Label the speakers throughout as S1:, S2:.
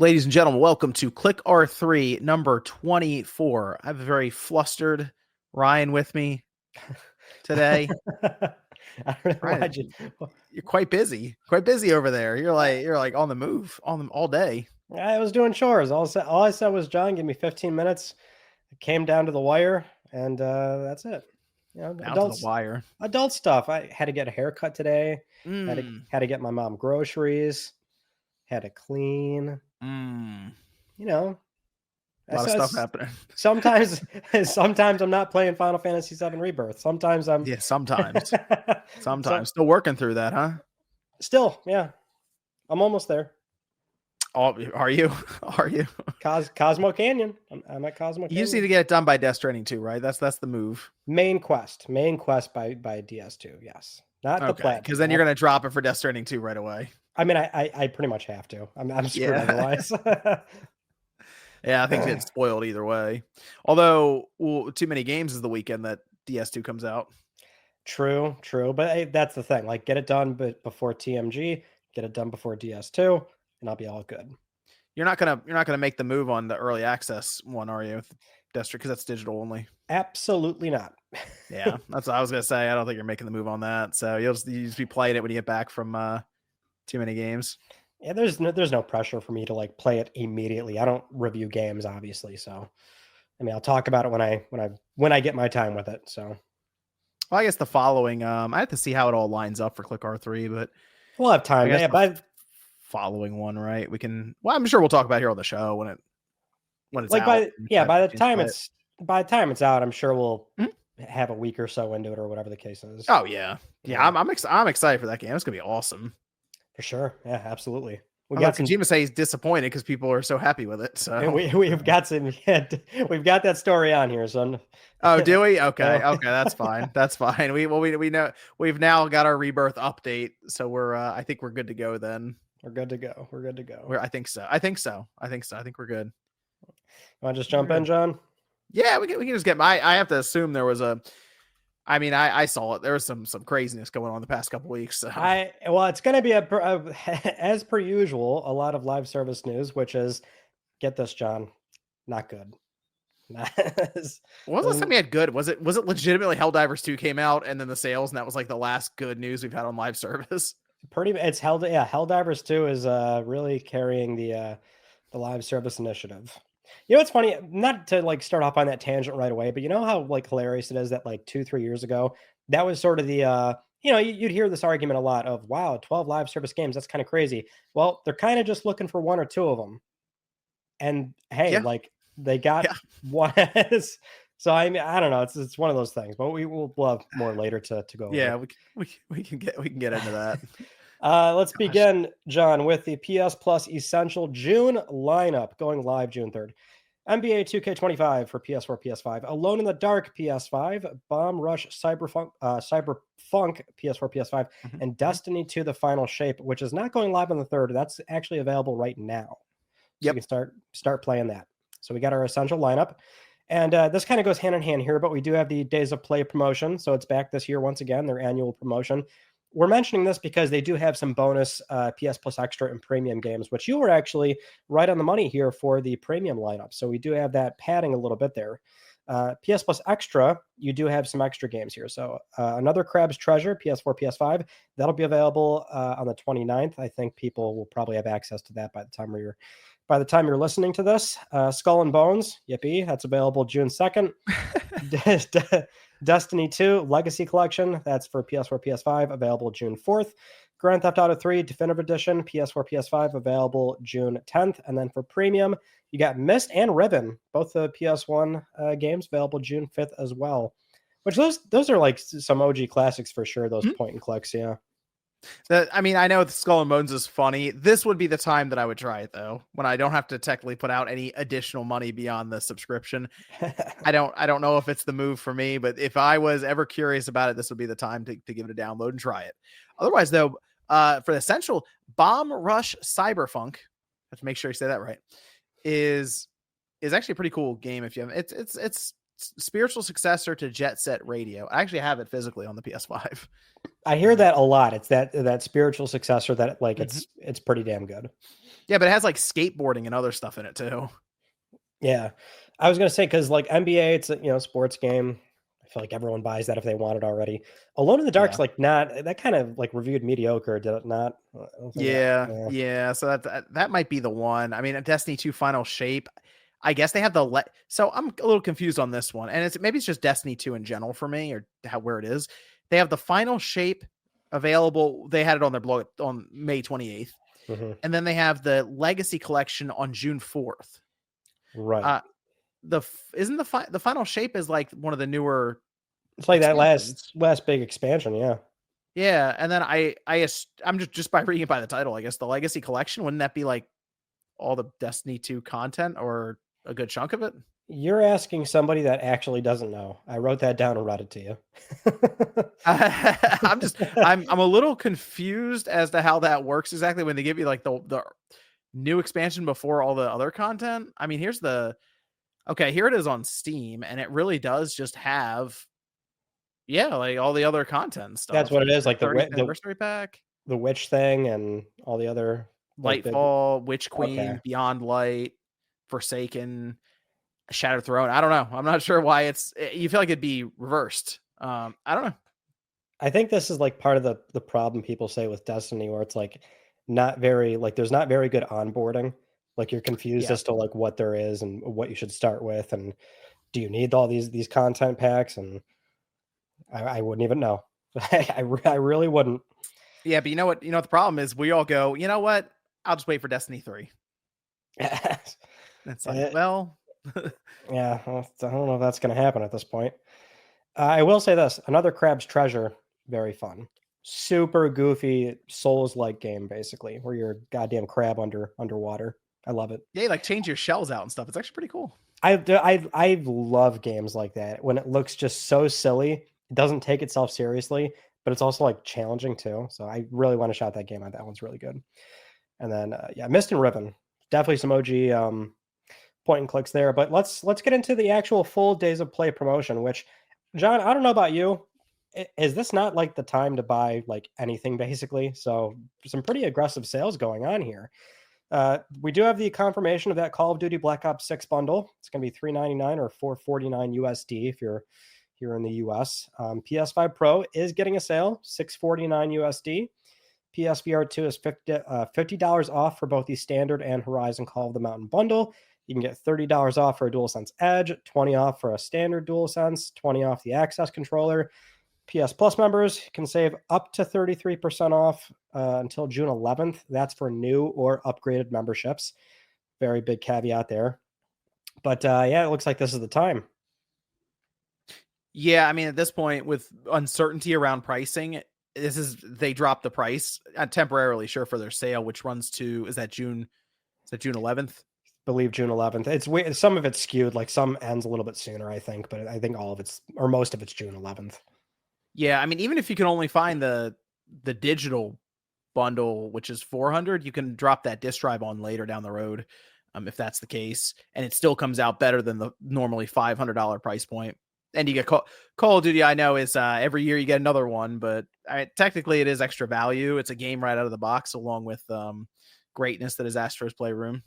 S1: Ladies and gentlemen, welcome to Click R3 number 24. I have a very flustered Ryan with me today.
S2: I don't know why
S1: Ryan, you're quite busy over there. You're like on the move all day.
S2: I was doing chores. All I said was, John, give me 15 minutes. It came down to the wire, and that's it. You know,
S1: Down to the wire.
S2: adult stuff. I had to get a haircut today. Had to get my mom groceries. Had to clean. You know,
S1: A lot of stuff happening.
S2: Sometimes I'm not playing Final Fantasy VII Rebirth. Sometimes I'm.
S1: Yeah, sometimes. Still working through that, huh?
S2: Still, yeah. I'm almost there.
S1: Oh, are you? Are you?
S2: Cosmo Canyon. I'm at Cosmo Canyon.
S1: You just need to get it done by Death Stranding 2, right? That's the move.
S2: Main quest by DS2. Yes, not the plat.
S1: Because then you're gonna drop it for Death Stranding 2 right away.
S2: I mean, I pretty much have to. I'm screwed otherwise.
S1: Yeah, I think it's spoiled either way. Although, too many games is the weekend that DS2 comes out.
S2: True. But hey, that's the thing. Like, get it done before TMG, get it done before DS2, and I'll be all good.
S1: You're not gonna make the move on the early access one, are you? Because that's digital only.
S2: Absolutely not.
S1: Yeah, that's what I was gonna say. I don't think you're making the move on that. So you'll just be playing it when you get back from too many games.
S2: Yeah, there's no pressure for me to like play it immediately. I don't review games, obviously. So, I mean, I'll talk about it when I get my time with it. So,
S1: well, I guess the following. I have to see how it all lines up for Click R3, but
S2: we'll have time. Yeah,
S1: by following one, right? We can. Well, I'm sure we'll talk about it here on the show when it's
S2: like
S1: out.
S2: by the time it's out, I'm sure we'll have a week or so into it or whatever the case is.
S1: Oh yeah. I'm excited for that game. It's gonna be awesome.
S2: For sure. Yeah, absolutely.
S1: Kojima say he's disappointed because people are so happy with it. So
S2: we've got that story on here, son.
S1: Oh, do we? Okay, that's fine. That's fine. We know we've now got our Rebirth update, so we're I think we're good to go then.
S2: We're good to go.
S1: I think so. I think we're good.
S2: Want to just jump in, John?
S1: Yeah, we can just get. I have to assume there was a. I mean, I saw it. There was some craziness going on the past couple weeks. So.
S2: It's going to be as per usual, a lot of live service news, which is, get this, John, not good.
S1: What was the last time we had good? Was it legitimately Helldivers 2 came out and then the sales, and that was like the last good news we've had on live service?
S2: Helldivers 2 is really carrying the live service initiative. You know, it's funny, not to like start off on that tangent right away, but you know how like hilarious it is that like 2-3 years ago, that was sort of the, you'd hear this argument a lot of, wow, 12 live service games. That's kind of crazy. Well, they're kind of just looking for one or two of them. And hey, like they got one. So I mean, I don't know. It's one of those things, but we'll have more later to go.
S1: Yeah, over. we can get into that.
S2: Let's begin, John, with the PS Plus Essential June lineup going live June 3rd. NBA 2K25 for PS4, PS5, Alone in the Dark PS5, Bomb Rush Cyberpunk PS4, PS5, and Destiny 2 The Final Shape, which is not going live on the 3rd. That's actually available right now. So you can start playing that. So we got our Essential lineup. And this kind of goes hand in hand here, but we do have the Days of Play promotion. So it's back this year once again, their annual promotion. We're mentioning this because they do have some bonus PS Plus Extra and Premium games, which you were actually right on the money here for the Premium lineup. So we do have that padding a little bit there. PS Plus Extra, you do have some extra games here. So Another Crab's Treasure, PS4, PS5, that'll be available on the 29th. I think people will probably have access to that by the time you're listening to this. Skull and Bones, yippee, that's available June 2nd. Destiny 2 Legacy Collection, that's for PS4, PS5, available June 4th. Grand Theft Auto 3 Definitive Edition, PS4, PS5, available June 10th. And then for Premium, you got Myst and Ribbon, both the PS1 games, available June 5th as well. Which those are like some OG classics for sure, those point and clicks, yeah.
S1: I mean, I know Skull and Bones is funny. This would be the time that I would try it, though, when I don't have to technically put out any additional money beyond the subscription. I don't know if it's the move for me, but if I was ever curious about it, this would be the time to give it a download and try it. Otherwise, though, for the Essential, Bomb Rush Cyberpunk, I have to make sure you say that right, is actually a pretty cool game. If you haven't, it's spiritual successor to Jet Set Radio. I actually have it physically on the PS5.
S2: I hear that a lot. It's that spiritual successor that like
S1: Mhm.
S2: it's pretty damn good.
S1: Yeah, but it has like skateboarding and other stuff in it too.
S2: Yeah. I was gonna say because like NBA, it's a sports game. I feel like everyone buys that if they want it already. Alone in the
S1: Yeah.
S2: Dark's like not that kind of like reviewed mediocre, did it not? I don't think
S1: Yeah,
S2: yeah.
S1: yeah. So that might be the one. I mean, a Destiny 2 Final Shape. I guess they have so I'm a little confused on this one, and maybe it's just Destiny 2 in general for me, or where it is. They have the Final Shape available. They had it on their blog on May 28th,
S2: Mhm.
S1: and then they have the Legacy Collection on June 4th.
S2: Right.
S1: Uh, isn't the Final Shape is like one of the newer
S2: It's like that
S1: expansions.
S2: last big expansion, yeah.
S1: Yeah, and then I'm just by reading it by the title, I guess the Legacy Collection, wouldn't that be like all the Destiny 2 content or a good chunk of it?
S2: You're asking somebody that actually doesn't know. I wrote that down and read it to you.
S1: I'm a little confused as to how that works exactly when they give you like the new expansion before all the other content. I mean, here it is on Steam, and it really does just have like all the other content and
S2: That's
S1: stuff,
S2: what it
S1: like
S2: is,
S1: the
S2: like
S1: 30th anniversary pack,
S2: the witch thing and all the other like big
S1: Lightfall, Witch
S2: okay.
S1: Queen, Beyond Light, Forsaken, Shattered Throne. I don't know. I'm not sure why you feel like it'd be reversed. I don't know.
S2: I think this is like part of the problem people say with Destiny where it's like not very like there's not very good onboarding. Like you're confused
S1: Yeah.
S2: as to like what there is and what you should start with and do you need all these content packs and I wouldn't even know. I really wouldn't.
S1: Yeah, but you know what? You know what the problem is? We all go, you know what? I'll just wait for Destiny 3. It's like,
S2: Eh,
S1: well,
S2: yeah, well, I don't know if that's going to happen at this point. I will say this: another Crab's Treasure, very fun, super goofy Souls-like game, basically, where you're a goddamn crab underwater. I love it.
S1: yeah, like change your shells out and stuff. It's actually pretty cool.
S2: I love games like that when it looks just so silly. It doesn't take itself seriously, but it's also like challenging too. So I really want to shout that game out. That one's really good. And then yeah, Mist and Riven, definitely some OG point and clicks there. But let's get into the actual full days of play promotion. Which, John, I don't know about you. Is this not like the time to buy like anything basically? So some pretty aggressive sales going on here. We do have the confirmation of that Call of Duty Black Ops 6 bundle. It's going to be $399 or $449 USD if you're here in the US. PS5 Pro is getting a sale, $649 USD. PSVR 2 is $50 off for both the standard and Horizon Call of the Mountain bundle. You can get $30 off for a DualSense Edge, 20 off for a standard DualSense, 20 off the Access controller. PS Plus members can save up to 33% off until June 11th. That's for new or upgraded memberships. Very big caveat there. But yeah, it looks like this is the time.
S1: Yeah, I mean, at this point, with uncertainty around pricing, they dropped the price temporarily, sure, for their sale, which runs to is that June 11th?
S2: Believe June 11th. It's some of it's skewed, like some ends a little bit sooner, I think, but I think all of it's or most of it's June 11th.
S1: Yeah, I mean, even if you can only find the digital bundle, which is 400, you can drop that disk drive on later down the road, if that's the case, and it still comes out better than the normally $500 price point. And you get Call of Duty. I know is every year you get another one, but technically it is extra value. It's a game right out of the box, along with greatness that is Astro's Playroom.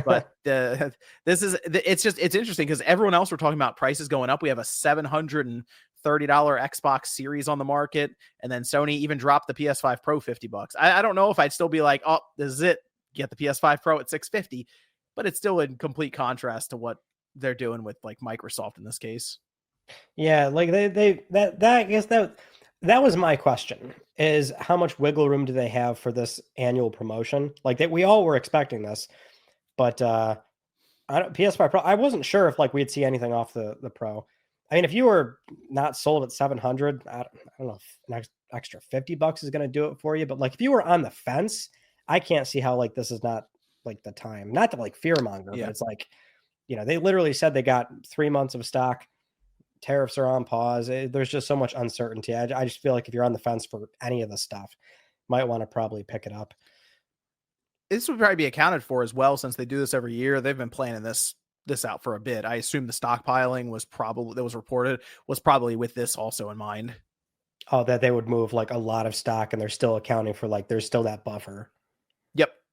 S1: But it's interesting because everyone else we're talking about prices going up. We have a $730 Xbox Series on the market, and then Sony even dropped the PS5 Pro $50. I don't know if I'd still be like, oh, this is it. Get the PS5 Pro at $650, but it's still in complete contrast to what they're doing with like Microsoft in this case.
S2: Yeah, like that I guess that was my question is how much wiggle room do they have for this annual promotion? Like that we all were expecting this, but PS5 Pro, I wasn't sure if like we'd see anything off the Pro. I mean, if you were not sold at 700, I don't know if an extra $50 is going to do it for you, but like if you were on the fence, I can't see how like this is not like the time. Not to like fearmonger, but it's like, they literally said they got 3 months of stock. Tariffs are on pause. There's just so much uncertainty. I just feel like if you're on the fence for any of this stuff, might want to probably pick it up.
S1: This would probably be accounted for as well, since they do this every year. They've been planning this out for a bit. I assume the stockpiling was probably with this also in mind.
S2: Oh, that they would move like a lot of stock and they're still accounting for like there's still that buffer.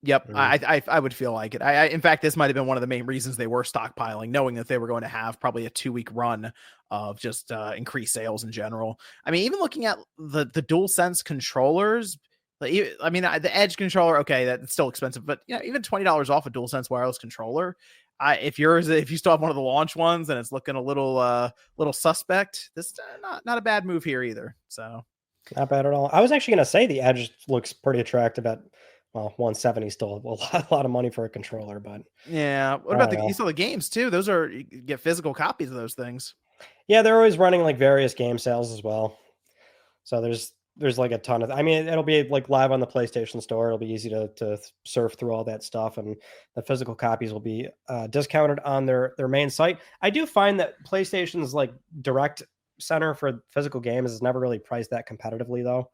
S1: Yep.
S2: Mhm.
S1: I would feel like it. In fact, this might have been one of the main reasons they were stockpiling, knowing that they were going to have probably a 2-week run of just increased sales in general. I mean, even looking at the DualSense controllers, I mean, the Edge controller, okay, that's still expensive, but yeah, even $20 off a DualSense wireless controller. If you still have one of the launch ones and it's looking a little suspect, this not a bad move here either. So
S2: Not bad at all. I was actually going to say the Edge looks pretty attractive at, well, 170 still a lot of money for a controller, but
S1: yeah. What
S2: I
S1: about
S2: don't
S1: you
S2: know.
S1: saw the games too? Those are, you get physical copies of those things.
S2: Yeah, they're always running like various game sales as well. So there's like a ton of, I mean, it'll be like live on the PlayStation Store. It'll be easy to surf through all that stuff, and the physical copies will be discounted on their main site. I do find that PlayStation's like direct center for physical games is never really priced that competitively though.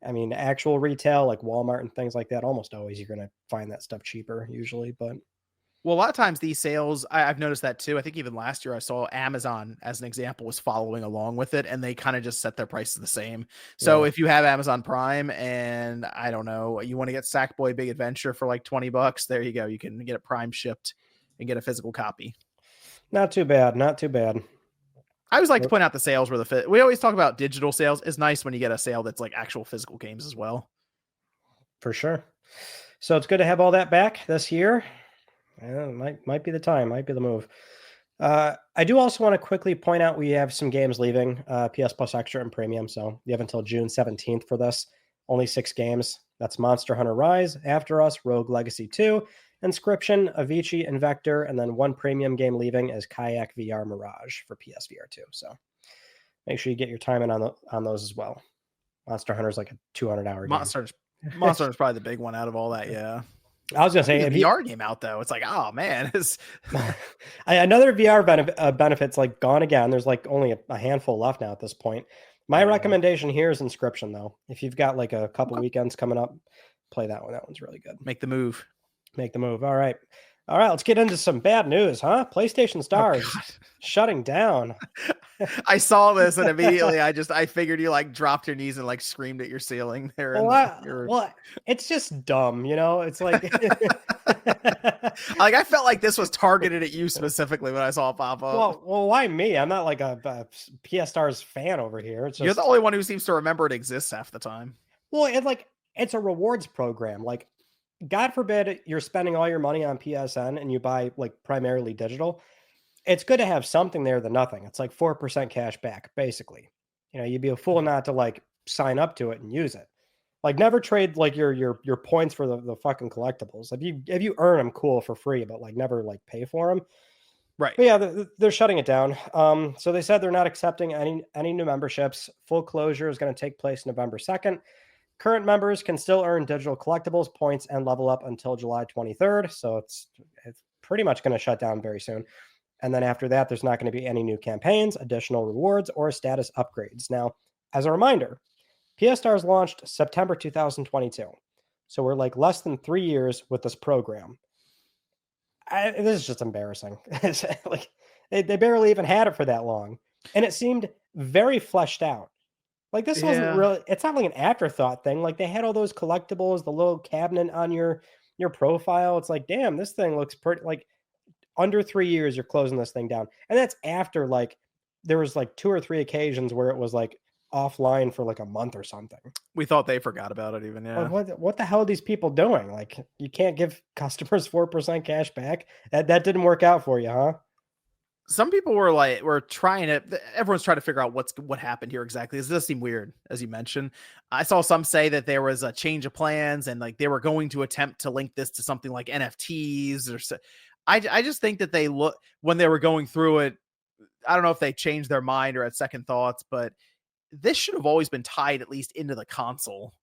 S2: I mean, actual retail like Walmart and things like that, almost always you're going to find that stuff cheaper usually. But
S1: Well, a lot of times these sales, I've noticed that too. I think even last year I saw Amazon, as an example, was following along with it, and they kind of just set their prices the same. So
S2: yeah,
S1: if you have Amazon Prime and I don't know, you want to get Sackboy Big Adventure for like $20, there you go. You can get it Prime shipped and get a physical copy.
S2: not too bad, not too bad.
S1: I always like to point out the sales where we always talk about digital sales. It's nice when you get a sale that's like actual physical games as well.
S2: For sure. So it's good to have all that back this year. Yeah, might be the time, might be the move. I do also want to quickly point out we have some games leaving PS Plus Extra and Premium. So you have until June 17th for this. Only 6 games. That's Monster Hunter Rise, After Us, Rogue Legacy 2, Inscription, Avicii, and Vector, and then one premium game leaving is Kayak VR Mirage for PSVR 2. So make sure you get your time in on those as well. Monster Hunter is like a 200-hour game.
S1: Monster is probably the big one out of all that. Yeah.
S2: I was gonna say
S1: a VR game out though. It's like, oh man,
S2: another VR benefit's like gone again. There's like only a handful left now at this point. My recommendation here is Inscription though. If you've got like a couple weekends coming up, play that one. That one's really good.
S1: Make the move.
S2: All right. Let's get into some bad news, huh? PlayStation Stars shutting down.
S1: I saw this and immediately I figured you like dropped your knees and like screamed at your ceiling there.
S2: Well, it's just dumb, you know? It's like
S1: like I felt like this was targeted at you specifically when I saw it pop up.
S2: Well, why me? I'm not like a PS Stars fan over here. It's just,
S1: you're the only one who seems to remember it exists half the time.
S2: Well, it's a rewards program. Like, God forbid you're spending all your money on PSN and you buy like primarily digital. It's good to have something there than nothing. It's like 4% cash back, basically. You know, you'd be a fool not to like sign up to it and use it. Like, never trade like your points for the fucking collectibles. If you earn them, cool, for free, but like never like pay for them.
S1: Right.
S2: But yeah, they're shutting it down. So they said they're not accepting any new memberships. Full closure is going to take place November 2nd. Current members can still earn digital collectibles, points, and level up until July 23rd. So it's pretty much going to shut down very soon. And then after that, there's not going to be any new campaigns, additional rewards, or status upgrades. Now, as a reminder, PS Stars launched September 2022. So we're like less than 3 years with this program. This is just embarrassing. Like they barely even had it for that long. And it seemed very fleshed out. Like this wasn't really, it's not like an afterthought thing. Like they had all those collectibles, the little cabinet on your profile. It's like, damn, this thing looks pretty, like under 3 years, you're closing this thing down. And that's after like, there was like 2 or 3 occasions where it was like offline for like a month or something.
S1: We thought they forgot about it even. Yeah.
S2: What the hell are these people doing? Like you can't give customers 4% cash back. That didn't work out for you, huh?
S1: Some people were trying to, everyone's trying to figure out what happened here exactly. This does seem weird, as you mentioned. I saw some say that there was a change of plans and like they were going to attempt to link this to something like NFTs or so. I just think that when they were going through it, I don't know if they changed their mind or had second thoughts, but this should have always been tied at least into the console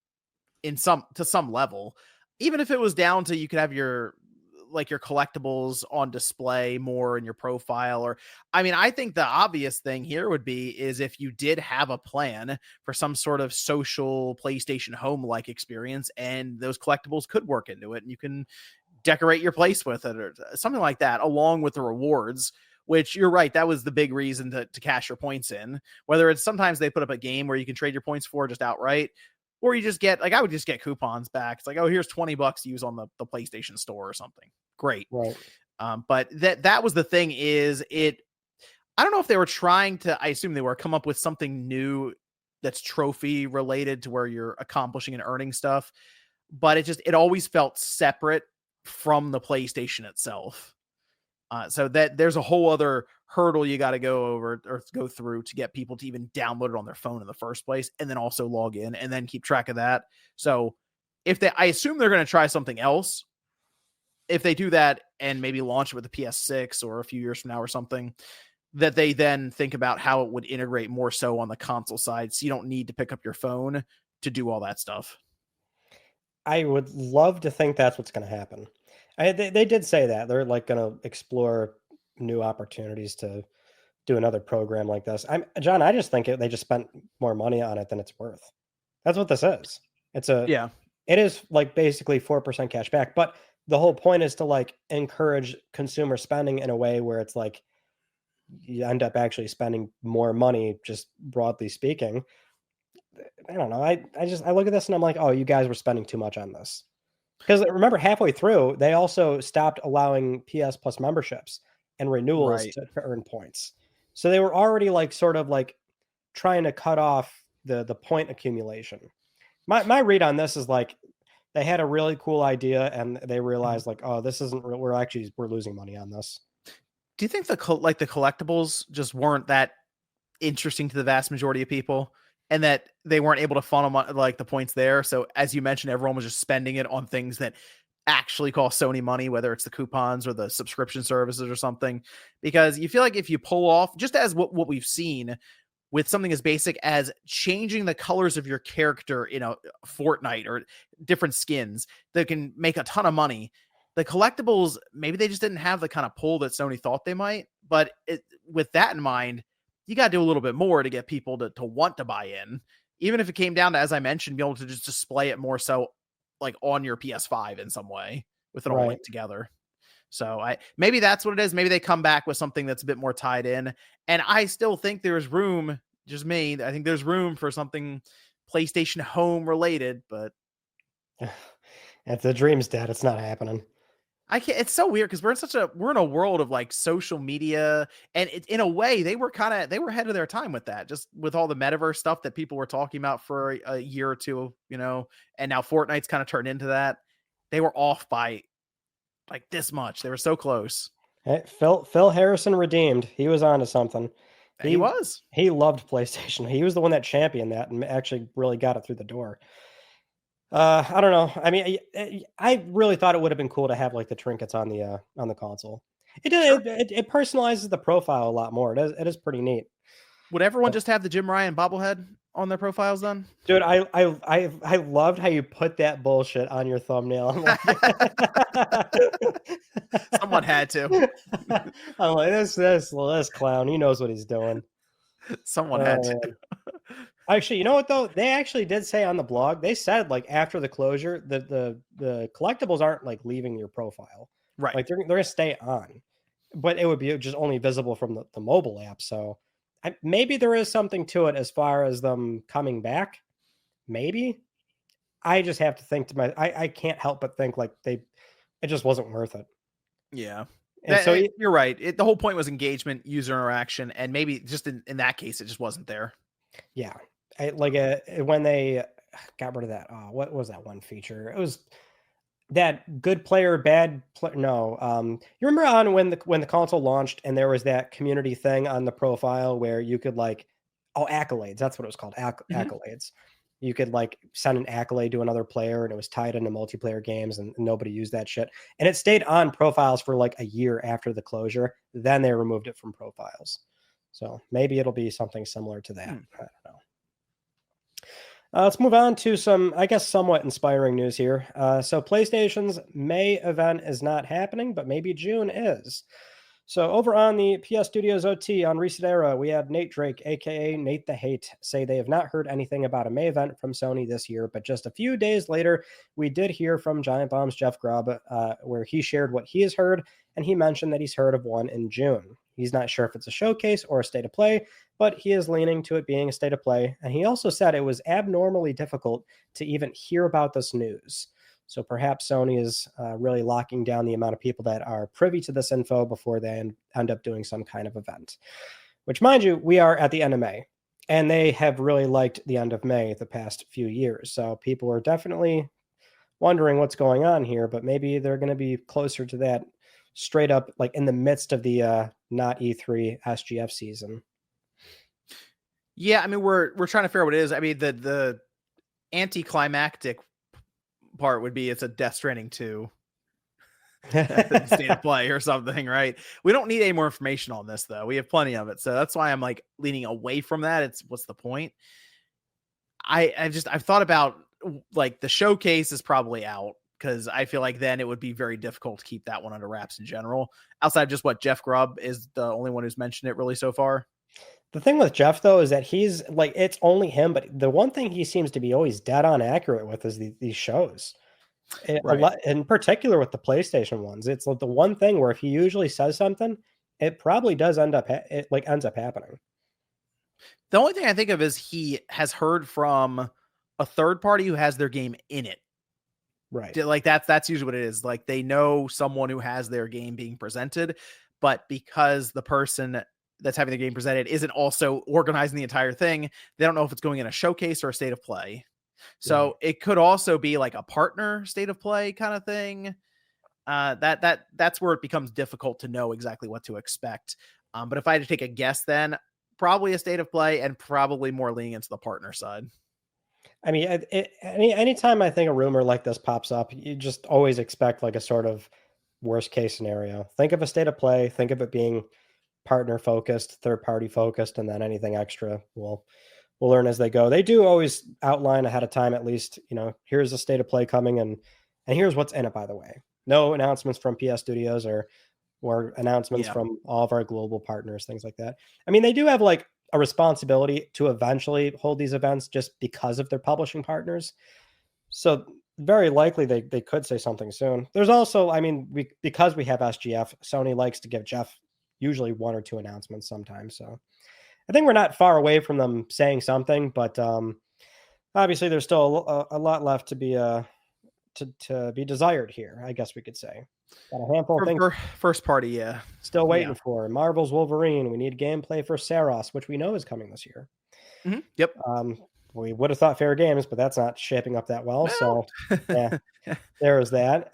S1: to some level. Even if it was down to, you could have your collectibles on display more in your profile, or I mean, I think the obvious thing here would be is if you did have a plan for some sort of social PlayStation home like experience and those collectibles could work into it and you can decorate your place with it or something like that, along with the rewards, which you're right. That was the big reason to cash your points in, whether it's sometimes they put up a game where you can trade your points for just outright, or you just get, like, I would just get coupons back. It's like, oh, here's $20 to use on the PlayStation Store or something. Great.
S2: Right.
S1: But that was the thing is I don't know if they were trying to, I assume they were, come up with something new that's trophy related to where you're accomplishing and earning stuff, but it always felt separate from the PlayStation itself. So that there's a whole other hurdle you got to go over or go through to get people to even download it on their phone in the first place, and then also log in and then keep track of that. So I assume they're going to try something else. If they do that and maybe launch it with the PS6 or a few years from now or something, that they then think about how it would integrate more so on the console side, so you don't need to pick up your phone to do all that stuff.
S2: I would love to think that's what's going to happen. They did say that they're like going to explore new opportunities to do another program like this. John, I just think they just spent more money on it than it's worth. That's what this is. It is like basically 4% cash back, but the whole point is to like encourage consumer spending in a way where it's like you end up actually spending more money, just broadly speaking. I don't know. I look at this and I'm like, oh, you guys were spending too much on this. Because remember, halfway through, they also stopped allowing PS Plus memberships and renewals to earn points. So they were already like sort of like trying to cut off the point accumulation. My read on this is like they had a really cool idea and they realized like, oh, this isn't real. We're losing money on this.
S1: Do you think the collectibles just weren't that interesting to the vast majority of people, and that they weren't able to funnel like the points there? So as you mentioned, everyone was just spending it on things that actually cost Sony money, whether it's the coupons or the subscription services or something, because you feel like if you pull off, just as what we've seen with something as basic as changing the colors of your character in a Fortnite or different skins that can make a ton of money, the collectibles, maybe they just didn't have the kind of pull that Sony thought they might. But with that in mind, you got to do a little bit more to get people to want to buy in, even if it came down to, as I mentioned, be able to just display it more so like on your PS5 in some way with it all linked together. So maybe that's what it is. Maybe they come back with something that's a bit more tied in. And I still think there's room, just me, I think there's room for something PlayStation Home related, but
S2: if the dream's dead, it's not happening.
S1: I can't. It's so weird because we're in a world of like social media, and in a way they were ahead of their time with that, just with all the metaverse stuff that people were talking about for a year or two, and now Fortnite's kind of turned into that. They were off by like this much. They were so close.
S2: Hey, Phil Harrison redeemed. He was onto something.
S1: He
S2: loved PlayStation. He was the one that championed that and actually really got it through the door. I don't know. I mean, I really thought it would have been cool to have like the trinkets on the console. It personalizes the profile a lot more. It is pretty neat.
S1: Would everyone just have the Jim Ryan bobblehead on their profiles then?
S2: Dude, I loved how you put that bullshit on your thumbnail.
S1: Someone had to.
S2: I'm like, this clown, he knows what he's doing.
S1: Someone had to.
S2: Actually, you know what though? They actually did say on the blog, they said like after the closure, the collectibles aren't like leaving your profile.
S1: Right.
S2: Like they're gonna stay on. But it would be just only visible from the mobile app. So maybe there is something to it as far as them coming back. Maybe. I just have to think I can't help but think like it just wasn't worth it.
S1: Yeah. So you're right. The whole point was engagement, user interaction, and maybe just in that case, it just wasn't there.
S2: Yeah. When they got rid of that, what was that one feature? It was that good player, bad player. No, you remember on when the console launched and there was that community thing on the profile where you could like, accolades. That's what it was called. Accolades. You could like send an accolade to another player and it was tied into multiplayer games and nobody used that shit. And it stayed on profiles for like a year after the closure. Then they removed it from profiles. So maybe it'll be something similar to that. I don't know. Let's move on to some, I guess, somewhat inspiring news here. So PlayStation's May event is not happening, but maybe June is. So over on the PS Studios OT on Reset Era, we had Nate Drake, a.k.a. Nate the Hate, say they have not heard anything about a May event from Sony this year. But just a few days later, we did hear from Giant Bomb's Jeff Grubb, where he shared what he has heard, and he mentioned that he's heard of one in June. He's not sure if it's a showcase or a state of play, but he is leaning to it being a state of play. And he also said it was abnormally difficult to even hear about this news. So perhaps Sony is really locking down the amount of people that are privy to this info before they end up doing some kind of event. Which, mind you, we are at the end of May. And they have really liked the end of May the past few years. So people are definitely wondering what's going on here, but maybe they're going to be closer to that straight up, like in the midst of the not E3 SGF season.
S1: Yeah, I mean, we're trying to figure out what it is. I mean, the anticlimactic part would be it's a Death Stranding 2 state of play or something, right? We don't need any more information on this, though. We have plenty of it, so that's why I'm like leaning away from that. It's what's the point? I've thought about like the showcase is probably out because I feel like then it would be very difficult to keep that one under wraps in general. Outside of just what Jeff Grubb is the only one who's mentioned it really so far.
S2: The thing with Jeff, though, is that he's like, it's only him, but the one thing he seems to be always dead on accurate with is these shows.
S1: Right.
S2: In particular with the PlayStation ones. It's like the one thing where if he usually says something, it probably does ends up happening.
S1: The only thing I think of is he has heard from a third party who has their game in it.
S2: Right.
S1: Like that's usually what it is. Like they know someone who has their game being presented, but because the person that's having the game presented isn't also organizing the entire thing, they don't know if it's going in a showcase or a state of play. So it could also be like a partner state of play kind of thing. That's where it becomes difficult to know exactly what to expect. But if I had to take a guess, then probably a state of play and probably more leaning into the partner side.
S2: I mean, anytime I think a rumor like this pops up, you just always expect like a sort of worst case scenario. Think of a state of play. Think of it being partner focused, third party focused, and then anything extra we'll learn as they go. They do always outline ahead of time, at least, here's the state of play coming and here's what's in it, by the way. No announcements from PS Studios or announcements from all of our global partners, things like that. I mean, they do have like a responsibility to eventually hold these events just because of their publishing partners. So very likely they could say something soon. There's also, I mean, because we have SGF, Sony likes to give Jeff usually one or two announcements sometimes. So I think we're not far away from them saying something, but obviously there's still a lot left to be to be desired here, I guess we could say. Got a handful of things.
S1: First party, yeah.
S2: Still waiting for Marvel's Wolverine. We need gameplay for Saros, which we know is coming this year.
S1: Mm-hmm. Yep.
S2: We would have thought Fair Games, but that's not shaping up that well. So yeah, there is that.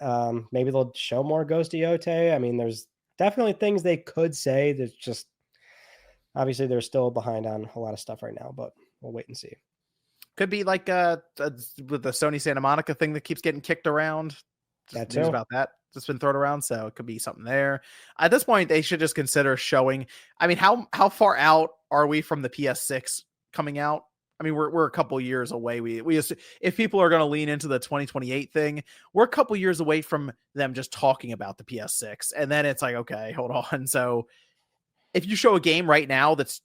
S2: Maybe they'll show more Ghost Iote. I mean, there's definitely things they could say. There's just obviously they're still behind on a lot of stuff right now, but we'll wait and see.
S1: Could be like with the Sony Santa Monica thing that keeps getting kicked around.
S2: That's
S1: news about that that's been thrown around, so it could be something there. At this point, they should just consider showing. I mean, how far out are we from the PS6 coming out? I mean, we're a couple years away. We if people are going to lean into the 2028 thing, we're a couple years away from them just talking about the PS6, and then it's like, okay, hold on. So if you show a game right now that's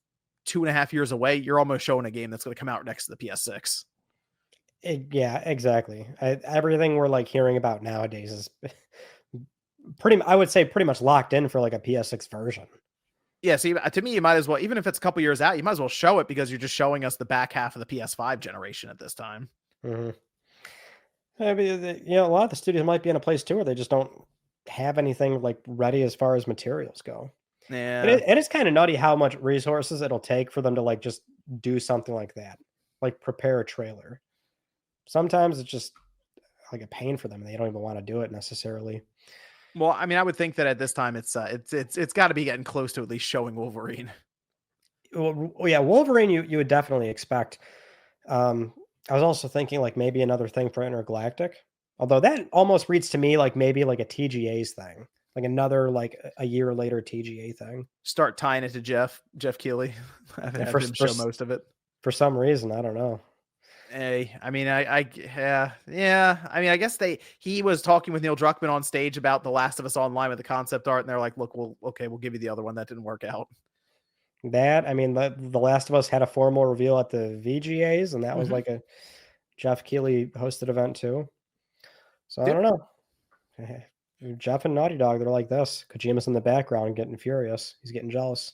S1: 2.5 years away, you're almost showing a game that's going to come out next to the PS6.
S2: Yeah, exactly. Everything we're like hearing about nowadays is I would say pretty much locked in for like a PS6 version.
S1: Yeah, see, to me, you might as well, even if it's a couple years out, you might as well show it because you're just showing us the back half of the PS5 generation at this time.
S2: Mm-hmm. I mean, a lot of the studios might be in a place too where they just don't have anything like ready as far as materials go.
S1: Yeah,
S2: it is kind of nutty how much resources it'll take for them to like just do something like that, like prepare a trailer. Sometimes it's just like a pain for them. They don't even want to do it necessarily.
S1: Well, I mean, I would think that at this time it's got to be getting close to at least showing Wolverine.
S2: Well, yeah, Wolverine you would definitely expect. I was also thinking like maybe another thing for Intergalactic, although that almost reads to me like maybe like a TGA's thing, like another like a year later TGA thing.
S1: Start tying it to Jeff Keighley. Have him show most of it
S2: for some reason. I don't know.
S1: Hey, I mean, yeah. I mean, I guess he was talking with Neil Druckmann on stage about The Last of Us Online with the concept art, and they're like, "Look, we'll give you the other one that didn't work out."
S2: That, I mean, the Last of Us had a formal reveal at the VGAs, and that was like a Jeff Keighley hosted event too. So I don't know. Jeff and Naughty Dog, they're like this. Kojima's in the background getting furious. He's getting jealous.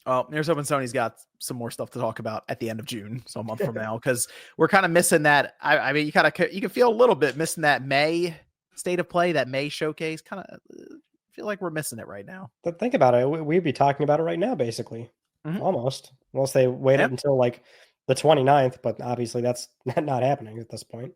S1: Oh, here's hoping Sony's got some more stuff to talk about at the end of June, so a month from now, because we're kind of missing that. I mean, you can feel a little bit missing that May state of play, that May showcase. Kind of feel like we're missing it right now.
S2: But think about it. We'd be talking about it right now, basically. Almost. Unless they waited until like the 29th, but obviously that's not happening at this point.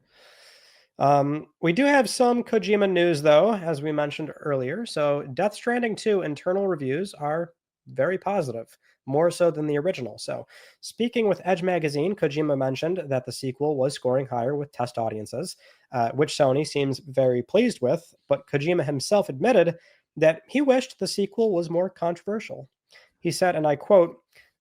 S2: We do have some Kojima news, though, as we mentioned earlier. So Death Stranding 2 internal reviews are very positive, more so than the original. So speaking with Edge Magazine, Kojima mentioned that the sequel was scoring higher with test audiences, which Sony seems very pleased with. But Kojima himself admitted that he wished the sequel was more controversial. He said, and I quote,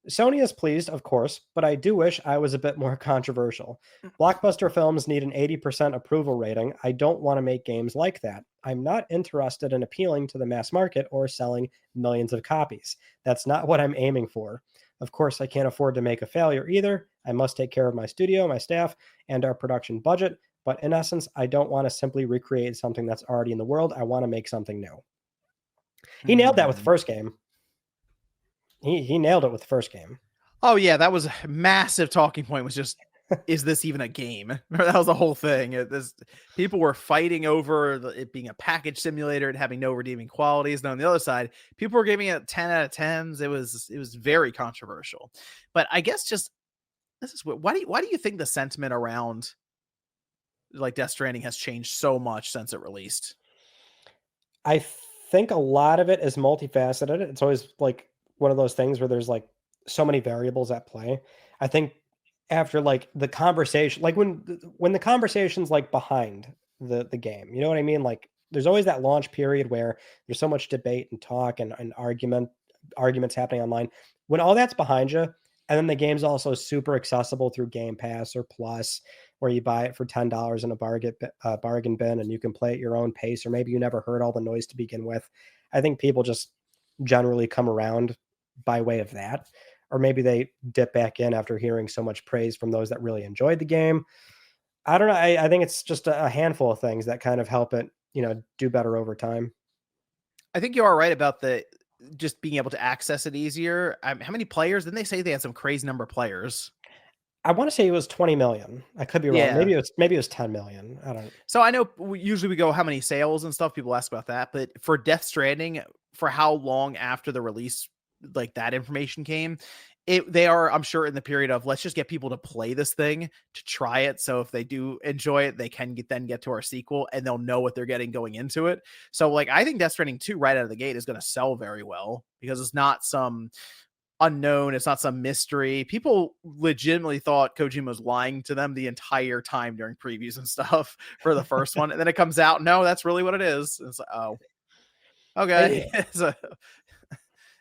S2: "Sony is pleased, of course, but I do wish I was a bit more controversial. Blockbuster films need an 80% approval rating. I don't want to make games like that. I'm not interested in appealing to the mass market or selling millions of copies. That's not what I'm aiming for. Of course, I can't afford to make a failure either. I must take care of my studio, my staff, and our production budget. But in essence, I don't want to simply recreate something that's already in the world. I want to make something new." He nailed that with the first game. He nailed it with the first game.
S1: Oh yeah, that was a massive talking point. Was just, is this even a game? That was the whole thing. People were fighting over it being a package simulator and having no redeeming qualities. And on the other side, people were giving it 10 out of 10s. It was very controversial. But I guess just this is why do you think the sentiment around like Death Stranding has changed so much since it released?
S2: I think a lot of it is multifaceted. It's always like one of those things where there's like so many variables at play. I think after like the conversation, like when the conversation's like behind the game, you know what I mean? Like there's always that launch period where there's so much debate and talk and arguments happening online. When all that's behind you, and then the game's also super accessible through Game Pass or Plus, where you buy it for $10 in a bargain bin and you can play at your own pace, or maybe you never heard all the noise to begin with. I think people just generally come around by way of that, or maybe they dip back in after hearing so much praise from those that really enjoyed the game. I don't know. I think it's just a handful of things that kind of help it, do better over time.
S1: I think you are right about just being able to access it easier. How many players? Didn't they say they had some crazy number of players?
S2: I want to say it was 20 million. I could be wrong.
S1: Yeah.
S2: Maybe it was 10 million. I don't.
S1: So I know usually we go how many sales and stuff. People ask about that, but for Death Stranding, for how long after the release, like that information came, they are, I'm sure, in the period of let's just get people to play this thing, to try it. So if they do enjoy it, they can get to our sequel and they'll know what they're getting going into it. So like, I think Death Stranding 2 right out of the gate is going to sell very well because it's not some unknown. It's not some mystery. People legitimately thought Kojima was lying to them the entire time during previews and stuff for the first one. And then it comes out, no, that's really what it is. It's like, oh, okay. Yeah.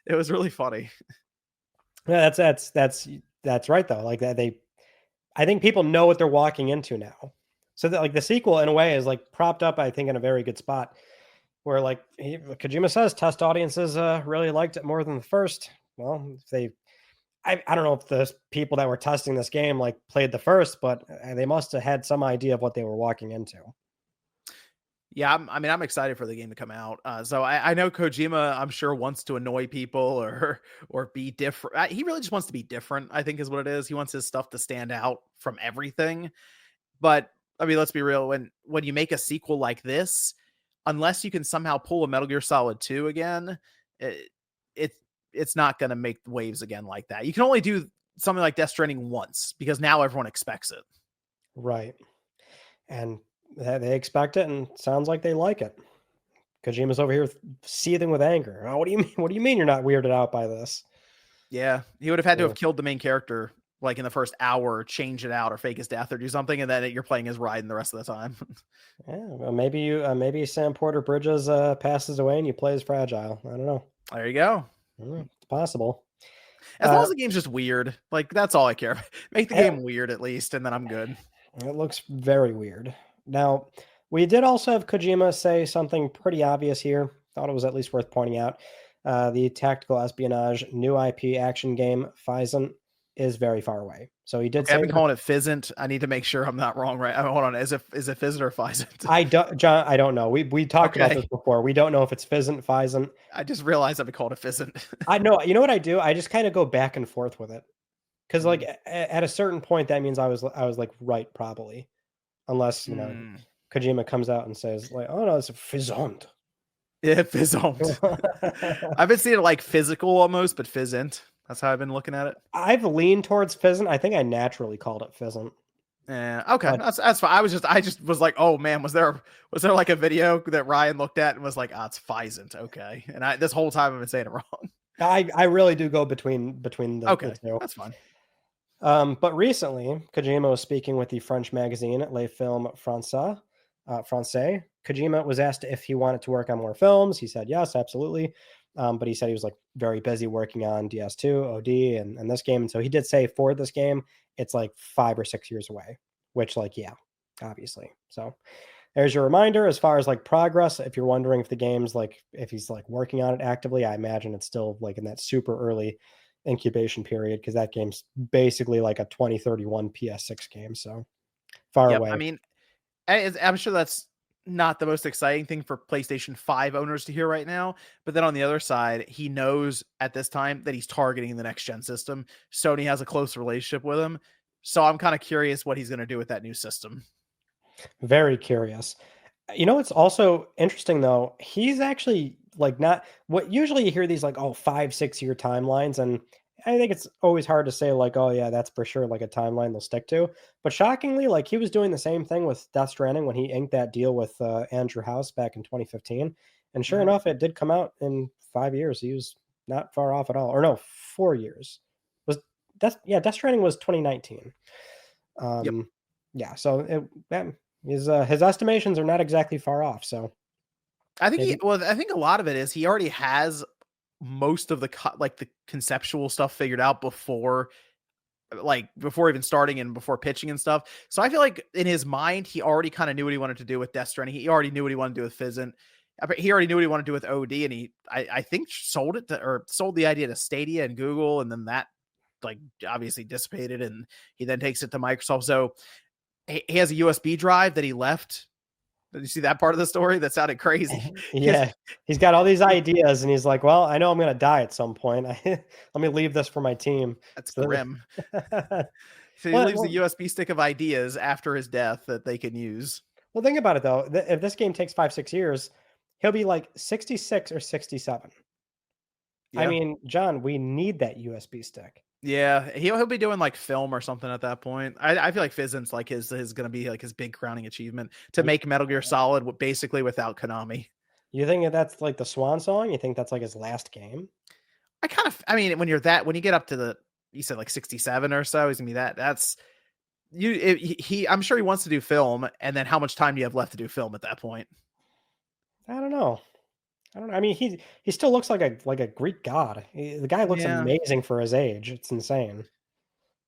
S1: It was really funny.
S2: Yeah, that's right though. Like that, I think people know what they're walking into now. So that like the sequel in a way is like propped up, I think, in a very good spot where like Kojima says test audiences really liked it more than the first. Well, I don't know if the people that were testing this game like played the first, but they must have had some idea of what they were walking into.
S1: Yeah, I'm excited for the game to come out. So I know Kojima, I'm sure, wants to annoy people or be different. He really just wants to be different, I think is what it is. He wants his stuff to stand out from everything. But I mean, let's be real. When you make a sequel like this, unless you can somehow pull a Metal Gear Solid 2 again, it's not going to make waves again like that. You can only do something like Death Stranding once because now everyone expects it.
S2: Right. And they expect it and sounds like they like it. Kojima's over here seething with anger. Oh, what do you mean? What do you mean you're not weirded out by this?
S1: Yeah. He would have had to have killed the main character like in the first hour, change it out or fake his death or do something. And then you're playing as Raiden the rest of the time.
S2: Yeah. Well, maybe Sam Porter Bridges passes away and you play as Fragile. I don't know.
S1: There you go.
S2: It's possible.
S1: As long as the game's just weird. Like that's all I care about. Make the game weird at least. And then I'm good.
S2: It looks very weird. Now, we did also have Kojima say something pretty obvious here. Thought it was at least worth pointing out. The tactical espionage new IP action game, Phison. is very far away. So he did
S1: Okay, I've
S2: say
S1: been calling it Fizzant. I need to make sure I'm not wrong, right? Hold on. Is it Fizzant or Phizant?
S2: I don't, John. I don't know. We talked about
S1: Okay.
S2: this before. We don't know if it's Fizzant, Phizant.
S1: I just realized I've been calling it Fizzant.
S2: I know. You know what I do? I just kind of go back and forth with it because like at a certain point, that means I was like right probably, unless Kojima comes out and says like, oh no, it's a Fizzant.
S1: Yeah, Fizzant. I've been seeing it like physical almost, but Fizzant. That's how I've been looking at it.
S2: I've leaned towards Fizzant. I think I naturally called it Fizzant.
S1: Yeah. Okay.
S2: But,
S1: That's fine. I just was like, oh man, was there like a video that Ryan looked at and was like, it's Phizant. Okay. And this whole time I've been saying it wrong.
S2: I really do go between the
S1: the
S2: two.
S1: That's fine.
S2: But recently, Kojima was speaking with the French magazine Les Films Français. Kojima was asked if he wanted to work on more films. He said yes, absolutely. But he said he was like very busy working on DS2, OD, and this game. And so he did say for this game, it's like 5 or 6 years away, which like, yeah, obviously. So there's your reminder as far as like progress. If you're wondering if the game's like, if he's like working on it actively, I imagine it's still like in that super early incubation period because that game's basically like a 2031 PS6 game. So far away.
S1: I mean, I'm sure that's not the most exciting thing for PlayStation 5 owners to hear right now. But then on the other side, he knows at this time that he's targeting the next gen system. Sony has a close relationship with him. So I'm kind of curious what he's going to do with that new system.
S2: Very curious. You know, it's also interesting though. He's actually like not what usually you hear these like, 5-6 year timelines. And I think it's always hard to say like, oh yeah, that's for sure like a timeline they'll stick to. But shockingly, like he was doing the same thing with Death Stranding when he inked that deal with Andrew House back in 2015. And sure enough, it did come out in 5 years. He was not far off at all. Or no, 4 years. Death Stranding was 2019. Yeah, so his estimations are not exactly far off. So
S1: I think I think a lot of it is he already has most of the conceptual stuff figured out before even starting and before pitching and stuff. So I feel like in his mind, he already kind of knew what he wanted to do with Death Stranding. He already knew what he wanted to do with Fizzant. He already knew what he wanted to do with OD, and I think sold the idea to Stadia and Google, and then that like obviously dissipated, and he then takes it to Microsoft. So he has a USB drive that he left. Did you see that part of the story? That sounded crazy.
S2: Yeah, he's got all these ideas, and he's like, "Well, I know I'm going to die at some point. Let me leave this for my team."
S1: That's grim. So he leaves the USB stick of ideas after his death that they can use.
S2: Well, think about it though. If this game takes 5-6 years, he'll be like 66 or 67. Yeah. I mean, John, we need that USB stick.
S1: Yeah, he'll be doing like film or something at that point. I feel like Fizzant's like his going to be like his big crowning achievement to make Metal Gear Solid basically without Konami.
S2: You think that's like the swan song? You think that's like his last game?
S1: I mean, when you get up to you said like 67 or so, he's gonna be that's I'm sure he wants to do film, and then how much time do you have left to do film at that point?
S2: I don't know. I mean, he still looks like a Greek god. The guy looks amazing for his age. It's insane.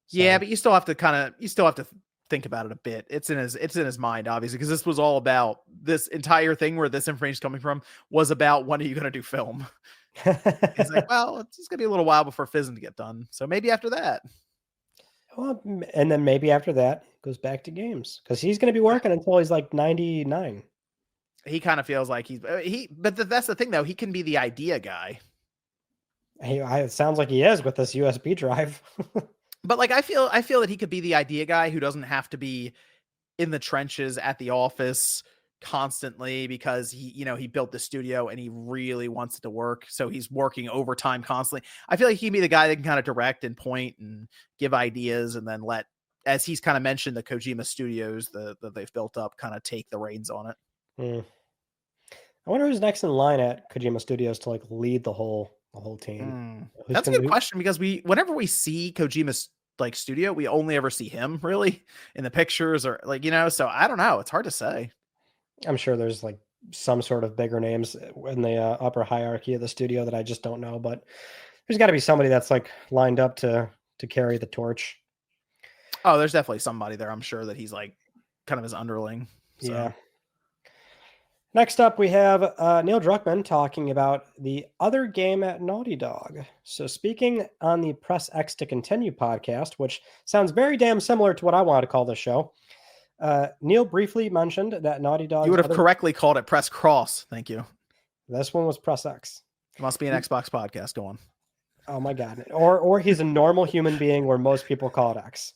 S1: So. Yeah, but you still have to think about it a bit. It's in his mind, obviously, because this was all about this entire thing where this information is coming from was about when are you going to do film? He's like, well, it's going to be a little while before Fizzing to get done. So maybe after that.
S2: Well, and then maybe after that goes back to games because he's going to be working until he's like 99.
S1: He kind of feels like but that's the thing though. He can be the idea guy.
S2: It sounds like he is with this USB drive.
S1: But like, I feel that he could be the idea guy who doesn't have to be in the trenches at the office constantly because he built the studio and he really wants it to work. So he's working overtime constantly. I feel like he'd be the guy that can kind of direct and point and give ideas and then let, as he's kind of mentioned, the Kojima studios that they've built up kind of take the reins on it.
S2: I wonder who's next in line at Kojima Studios to like lead the whole team.
S1: That's a good question because whenever we see Kojima's like studio, we only ever see him really in the pictures or like so I don't know. It's hard to say.
S2: I'm sure there's like some sort of bigger names in the upper hierarchy of the studio that I just don't know, but there's got to be somebody that's like lined up to carry the torch.
S1: Oh, there's definitely somebody there. I'm sure that he's like kind of his underling. So.
S2: Yeah. Next up, we have Neil Druckmann talking about the other game at Naughty Dog. So, speaking on the Press X to Continue podcast, which sounds very damn similar to what I wanted to call this show, Neil briefly mentioned that Naughty Dog's
S1: You would have correctly called it Press Cross. Thank you.
S2: This one was Press X.
S1: It must be an Xbox podcast. Go on.
S2: Oh my God. Or he's a normal human being where most people call it X.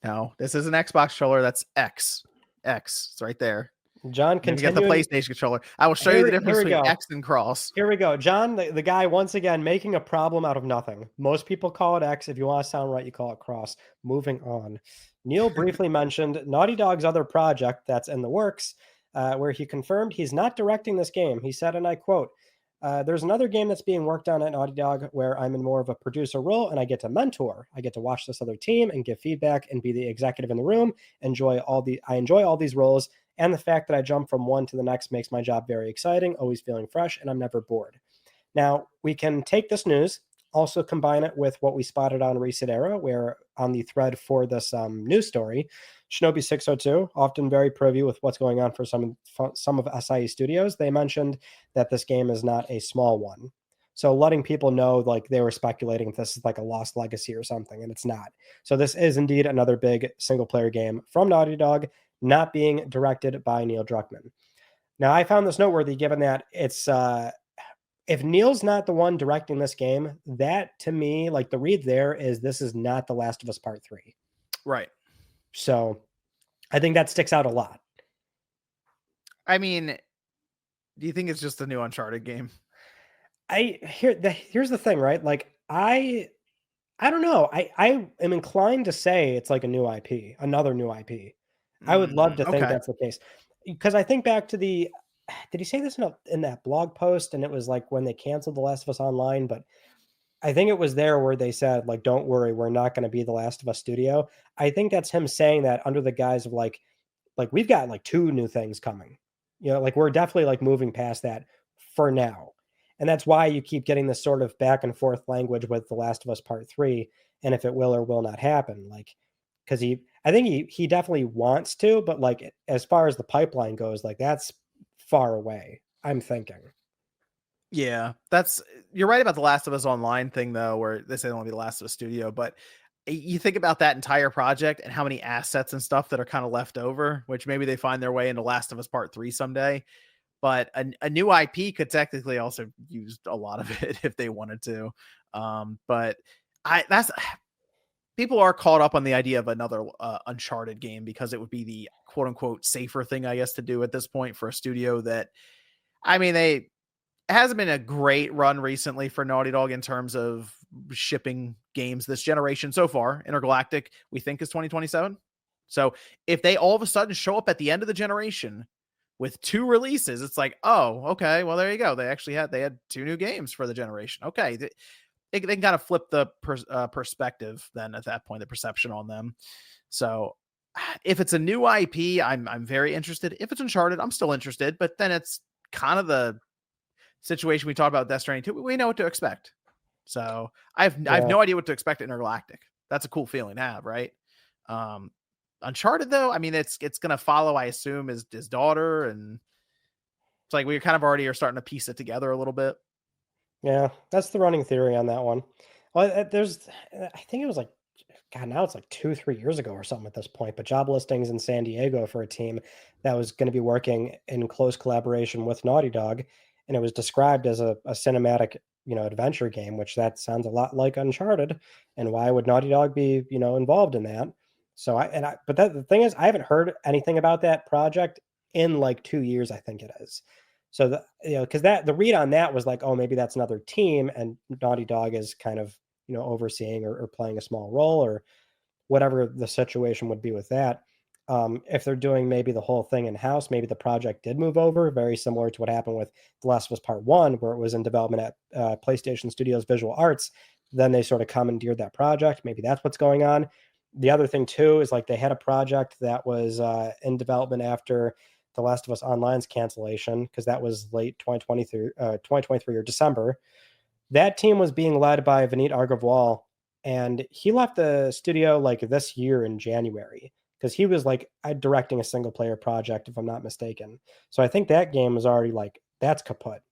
S1: No, this is an Xbox controller. That's X. It's right there.
S2: John,
S1: you get the PlayStation controller. I will show you the difference between X and Cross.
S2: Here we go. John, the guy, once again, making a problem out of nothing. Most people call it X. If you want to sound right, you call it Cross. Moving on. Neil briefly mentioned Naughty Dog's other project that's in the works, where he confirmed he's not directing this game. He said, and I quote, there's another game that's being worked on at Naughty Dog where I'm in more of a producer role and I get to mentor. I get to watch this other team and give feedback and be the executive in the room. I enjoy all these roles. And the fact that I jump from one to the next makes my job very exciting, always feeling fresh, and I'm never bored. Now, we can take this news, also combine it with what we spotted on Reset Era, where on the thread for this news story, Shinobi 602, often very privy with what's going on for some of SIE Studios, they mentioned that this game is not a small one. So letting people know, like they were speculating if this is like a lost legacy or something, and it's not. So this is indeed another big single-player game from Naughty Dog, not being directed by Neil Druckmann. Now, I found this noteworthy given that it's if Neil's not the one directing this game, that to me, like the read there is this is not The Last of Us Part 3.
S1: Right.
S2: So I think that sticks out a lot.
S1: I mean, do you think it's just a new Uncharted game?
S2: Here's the thing, right? Like I don't know. I am inclined to say it's like a new IP, another new IP. I would love to think that's the case, because I think back to did he say this in that blog post? And it was like when they canceled The Last of Us Online, but I think it was there where they said like, don't worry, we're not going to be The Last of Us studio. I think that's him saying that under the guise of like we've got like 2 new things coming, like we're definitely like moving past that for now. And that's why you keep getting this sort of back and forth language with The Last of Us Part 3 and if it will or will not happen. Like, because I think he definitely wants to, but like as far as the pipeline goes, like that's far away, I'm thinking.
S1: Yeah, you're right about the Last of Us Online thing though, where they say they want to be the Last of Us studio, but you think about that entire project and how many assets and stuff that are kind of left over, which maybe they find their way into Last of Us Part 3 someday. But a new IP could technically also use a lot of it if they wanted to. But people are caught up on the idea of another Uncharted game because it would be the quote unquote safer thing, I guess, to do at this point for a studio that, I mean, it hasn't been a great run recently for Naughty Dog in terms of shipping games this generation so far. Intergalactic, we think, is 2027. So if they all of a sudden show up at the end of the generation with 2 releases, it's like, oh, okay, well, there you go. They had 2 new games for the generation. Okay. They can kind of flip the perspective then at that point, the perception on them. So if it's a new IP, I'm very interested. If it's Uncharted, I'm still interested, but then it's kind of the situation we talked about Death Stranding 2. We know what to expect. So I have no idea what to expect at Intergalactic. That's a cool feeling to have, right? Uncharted though, I mean, it's going to follow, I assume, his daughter, and it's like we kind of already are starting to piece it together a little bit.
S2: Yeah, that's the running theory on that one. Well, I think it was like, God, now it's like 2-3 years ago or something at this point, but job listings in San Diego for a team that was going to be working in close collaboration with Naughty Dog. And it was described as a cinematic, adventure game, which that sounds a lot like Uncharted. And why would Naughty Dog be, involved in that? So but the thing is, I haven't heard anything about that project in like 2 years, I think it is. So because the read on that was like, oh, maybe that's another team, and Naughty Dog is kind of overseeing or playing a small role or whatever the situation would be with that. If they're doing maybe the whole thing in house, maybe the project did move over, very similar to what happened with The Last of Us Part 1, where it was in development at PlayStation Studios Visual Arts. Then they sort of commandeered that project. Maybe that's what's going on. The other thing too is like they had a project that was in development after The Last of Us Online's cancellation, because that was late 2023 or December. That team was being led by Vineet Agarwal, and he left the studio like this year in January, because he was like directing a single player project, if I'm not mistaken. So I think that game was already like, that's kaput.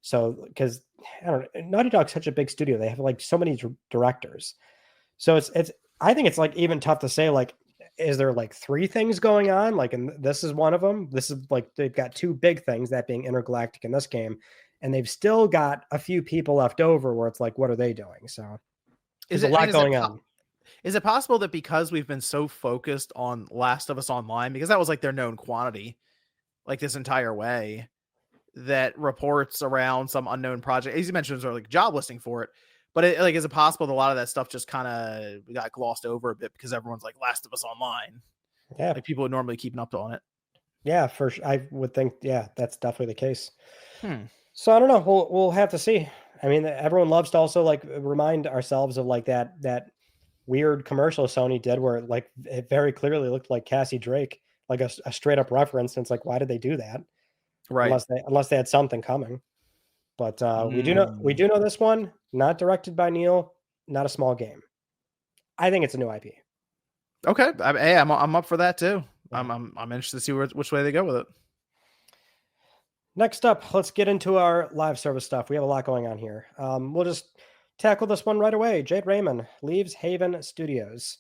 S2: So, because I don't know, Naughty Dog's such a big studio. They have like so many directors. So I think it's like even tough to say, like, is there like 3 things going on? Like, and this is one of them. This is like, they've got 2 big things, that being Intergalactic in this game. And they've still got a few people left over where it's like, what are they doing? So there's a lot going on.
S1: Is it possible that because we've been so focused on Last of Us Online, because that was like their known quantity, like this entire way, that reports around some unknown project, as you mentioned, was like job listing for it, but is it possible that a lot of that stuff just kind of got glossed over a bit because everyone's like Last of Us Online?
S2: Yeah,
S1: like people would normally keeping up on it.
S2: Yeah, for sure. I would think, yeah, that's definitely the case. So I don't know. We'll have to see. I mean, everyone loves to also like remind ourselves of like that weird commercial Sony did where like it very clearly looked like Cassie Drake, like a straight up reference. And it's like, why did they do that?
S1: Right.
S2: Unless they had something coming. But we do know this one, not directed by Neil, not a small game. I think it's a new IP.
S1: Okay, hey, I'm up for that too. Yeah. I'm interested to see which way they go with it.
S2: Next up, let's get into our live service stuff. We have a lot going on here. We'll just tackle this one right away. Jade Raymond leaves Haven Studios.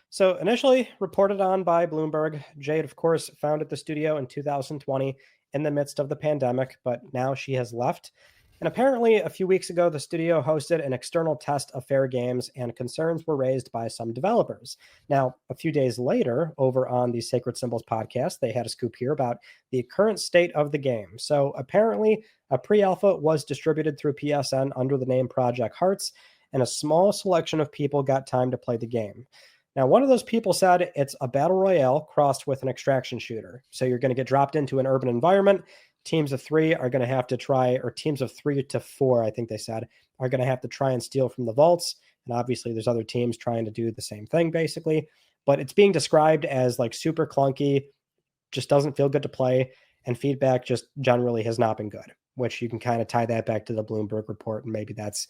S2: So initially reported on by Bloomberg, Jade, of course, founded the studio in 2020 in the midst of the pandemic, but now she has left. And apparently, a few weeks ago, the studio hosted an external test of Fair Games, and concerns were raised by some developers. Now, a few days later, over on the Sacred Symbols podcast, they had a scoop here about the current state of the game. So apparently, a pre-alpha was distributed through PSN under the name Project Hearts, and a small selection of people got time to play the game. Now, one of those people said it's a battle royale crossed with an extraction shooter. So you're going to get dropped into an urban environment. Teams of 3 are going to have to try, or teams of 3 to 4, I think they said, are going to have to try and steal from the vaults. And obviously there's other teams trying to do the same thing, basically. But it's being described as like super clunky, just doesn't feel good to play, and feedback just generally has not been good, which you can kind of tie that back to the Bloomberg report. And maybe that's,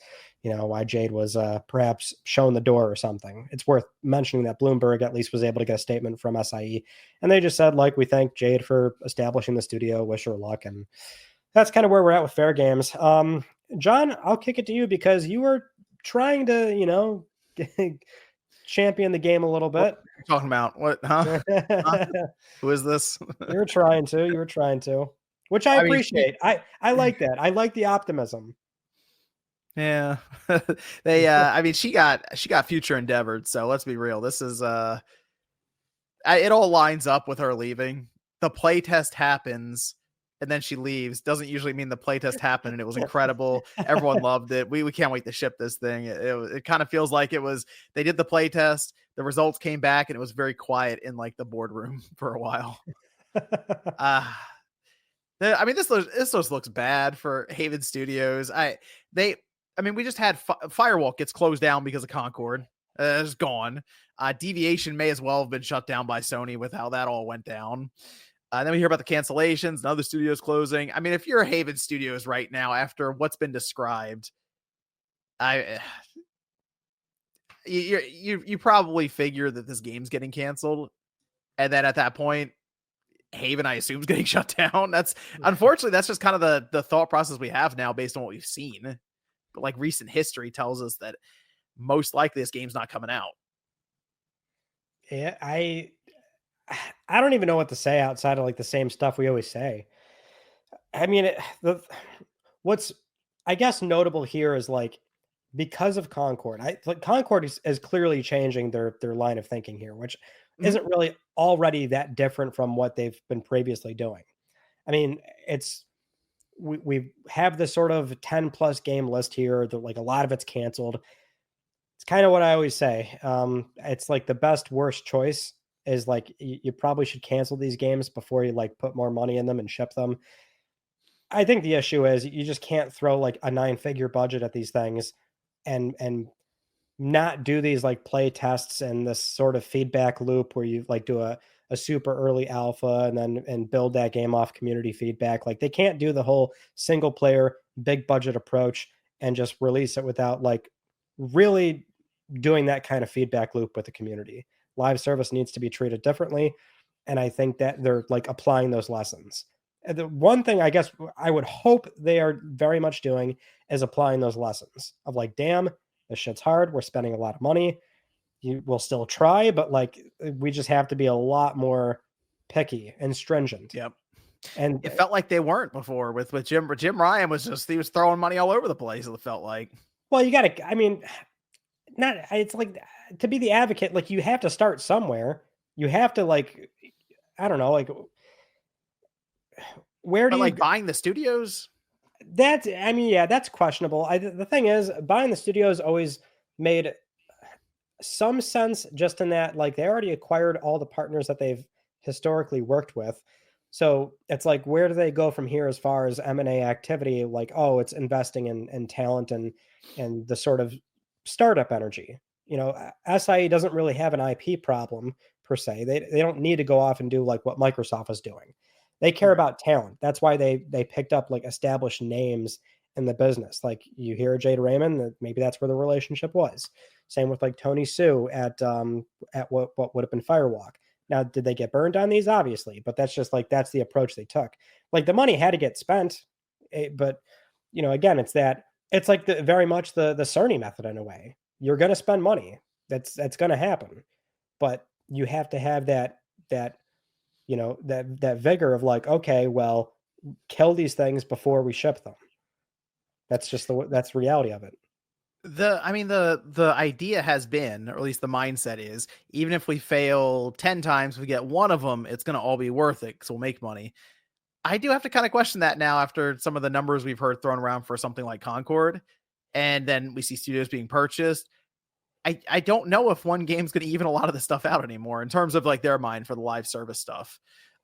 S2: why Jade was perhaps shown the door or something. It's worth mentioning that Bloomberg at least was able to get a statement from SIE. And they just said, like, we thank Jade for establishing the studio, wish her luck. And that's kind of where we're at with Fair Games. John, I'll kick it to you because you were trying to, champion the game a little bit.
S1: What are you talking about? What? Huh? Who is this?
S2: You were trying to. Which I appreciate. I like that. I like the optimism.
S1: Yeah. They she got future endeavored, so let's be real. This is it all lines up with her leaving. The playtest happens and then she leaves. Doesn't usually mean the playtest happened and it was incredible. Everyone loved it. We can't wait to ship this thing. It kind of feels like they did the playtest, the results came back, and it was very quiet in like the boardroom for a while. This just looks bad for Haven Studios. We just had Firewall gets closed down because of Concord. It's gone. Deviation may as well have been shut down by Sony with how that all went down. Then we hear about the cancellations and other studios closing. I mean, if you're Haven Studios right now, after what's been described, you probably figure that this game's getting canceled, and then at that point, Haven, I assume, is getting shut down. Unfortunately, that's just kind of the thought process we have now based on what we've seen. But like recent history tells us that most likely this game's not coming out.
S2: Yeah, I don't even know what to say outside of like the same stuff we always say. I mean, what's I guess notable here is like because of Concord. Concord is clearly changing their line of thinking here, which isn't really already that different from what they've been previously doing. I mean, we have this sort of 10 plus game list here that like a lot of it's canceled. It's kind of what I always say. It's like the best worst choice is like you probably should cancel these games before you like put more money in them and ship them. I think the issue is you just can't throw like a 9-figure budget at these things and not do these like play tests and this sort of feedback loop where you like do a super early alpha and build that game off community feedback. Like they can't do the whole single player big budget approach and just release it without like really doing that kind of feedback loop with the community. live service needs to be treated differently. And I think that they're like applying those lessons. And the one thing I guess I would hope they are very much doing is applying those lessons of like, damn, this shit's hard. We're spending a lot of money. You will still try, but like we just have to be a lot more picky and stringent.
S1: Yep.
S2: And
S1: it felt like they weren't before with Jim Ryan he was throwing money all over the place. It felt like,
S2: well, you got to, I mean, not, it's like to be the advocate, like you have to start somewhere. You have to like, I don't know, like where do you
S1: like buying the studios?
S2: That's, I mean, yeah, that's questionable. The thing is, buying the studios always made some sense just in that like they already acquired all the partners that they've historically worked with. So it's like, where do they go from here as far as M&A activity? Like, oh, it's investing in talent and the sort of startup energy. You know, SIE doesn't really have an IP problem per se. They don't need to go off and do like what Microsoft is doing. They care about talent. That's why they picked up like established names in the business. Like you hear Jade Raymond, maybe that's where the relationship was. Same with like Tony Sue at what would have been Firewalk. Now, did they get burned on these? Obviously, but that's just like, that's the approach they took. Like the money had to get spent, but you know, again, it's like very much the Sony method in a way. You're going to spend money. That's going to happen, but you have to have that you know, that vigor of like, okay, well, kill these things before we ship them. That's just that's the reality of it.
S1: The idea has been, or at least the mindset is, even if we fail 10 times, we get one of them, it's going to all be worth it because we'll make money. I do have to kind of question that now after some of the numbers we've heard thrown around for something like Concord, and then we see studios being purchased. I don't know if one game's going to even a lot of the stuff out anymore in terms of like their mind for the live service stuff,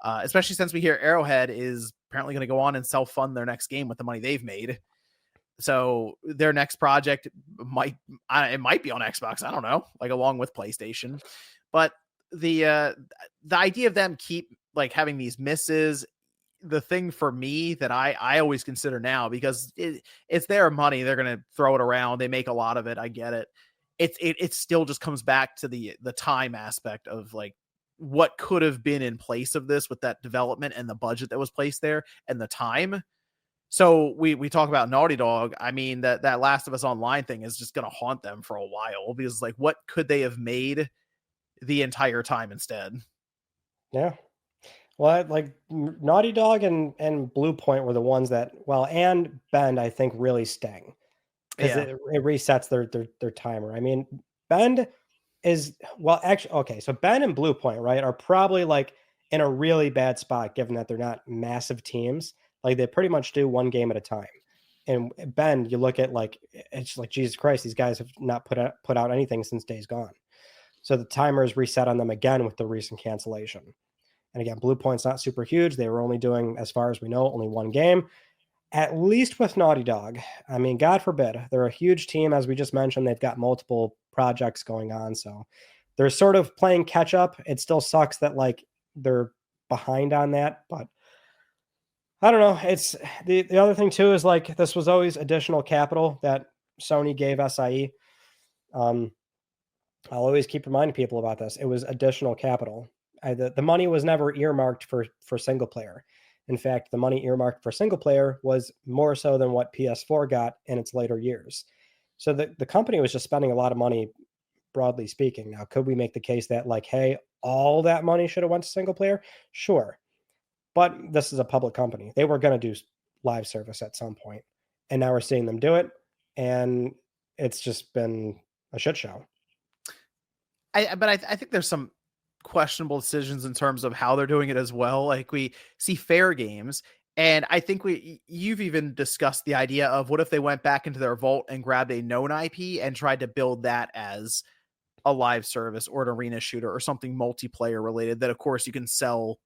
S1: especially since we hear Arrowhead is apparently going to go on and self-fund their next game with the money they've made. So their next project might be on Xbox. I don't know, like along with PlayStation. But the idea of them keep like having these misses, the thing for me that I always consider now, because it's their money, they're going to throw it around. They make a lot of it. I get it. It still just comes back to the time aspect of like what could have been in place of this with that development and the budget that was placed there and the time. So we talk about Naughty Dog. I mean, that Last of Us Online thing is just going to haunt them for a while, because like, what could they have made the entire time instead?
S2: Yeah. Well, like Naughty Dog and Blue Point were the ones that, well, and Bend, I think really sting. Because it resets their timer. I mean, Bend is, well, actually, okay, so Bend and Blue Point, right, are probably like in a really bad spot given that they're not massive teams. Like they pretty much do one game at a time. And Bend, you look at like, it's like, Jesus Christ, these guys have not put out anything since Days Gone. So the timer is reset on them again with the recent cancellation. And again, Blue Point's not super huge. They were only doing, as far as we know, only one game. At least with Naughty Dog, I mean, God forbid, they're a huge team. As we just mentioned, they've got multiple projects going on. So they're sort of playing catch up. It still sucks that like they're behind on that, but I don't know. It's the other thing too, is like, this was always additional capital that Sony gave SIE. I'll always keep reminding people about this. It was additional capital. The money was never earmarked for single player. In fact, the money earmarked for single player was more so than what PS4 got in its later years. So the company was just spending a lot of money, broadly speaking. Now, could we make the case that like, hey, all that money should have went to single player? Sure. But this is a public company. They were going to do live service at some point. And now we're seeing them do it. And it's just been a shit show.
S1: But I think there's some questionable decisions in terms of how they're doing it as well. Like we see Fair Games, and I think you've even discussed the idea of what if they went back into their vault and grabbed a known IP and tried to build that as a live service or an arena shooter or something multiplayer related that of course you can sell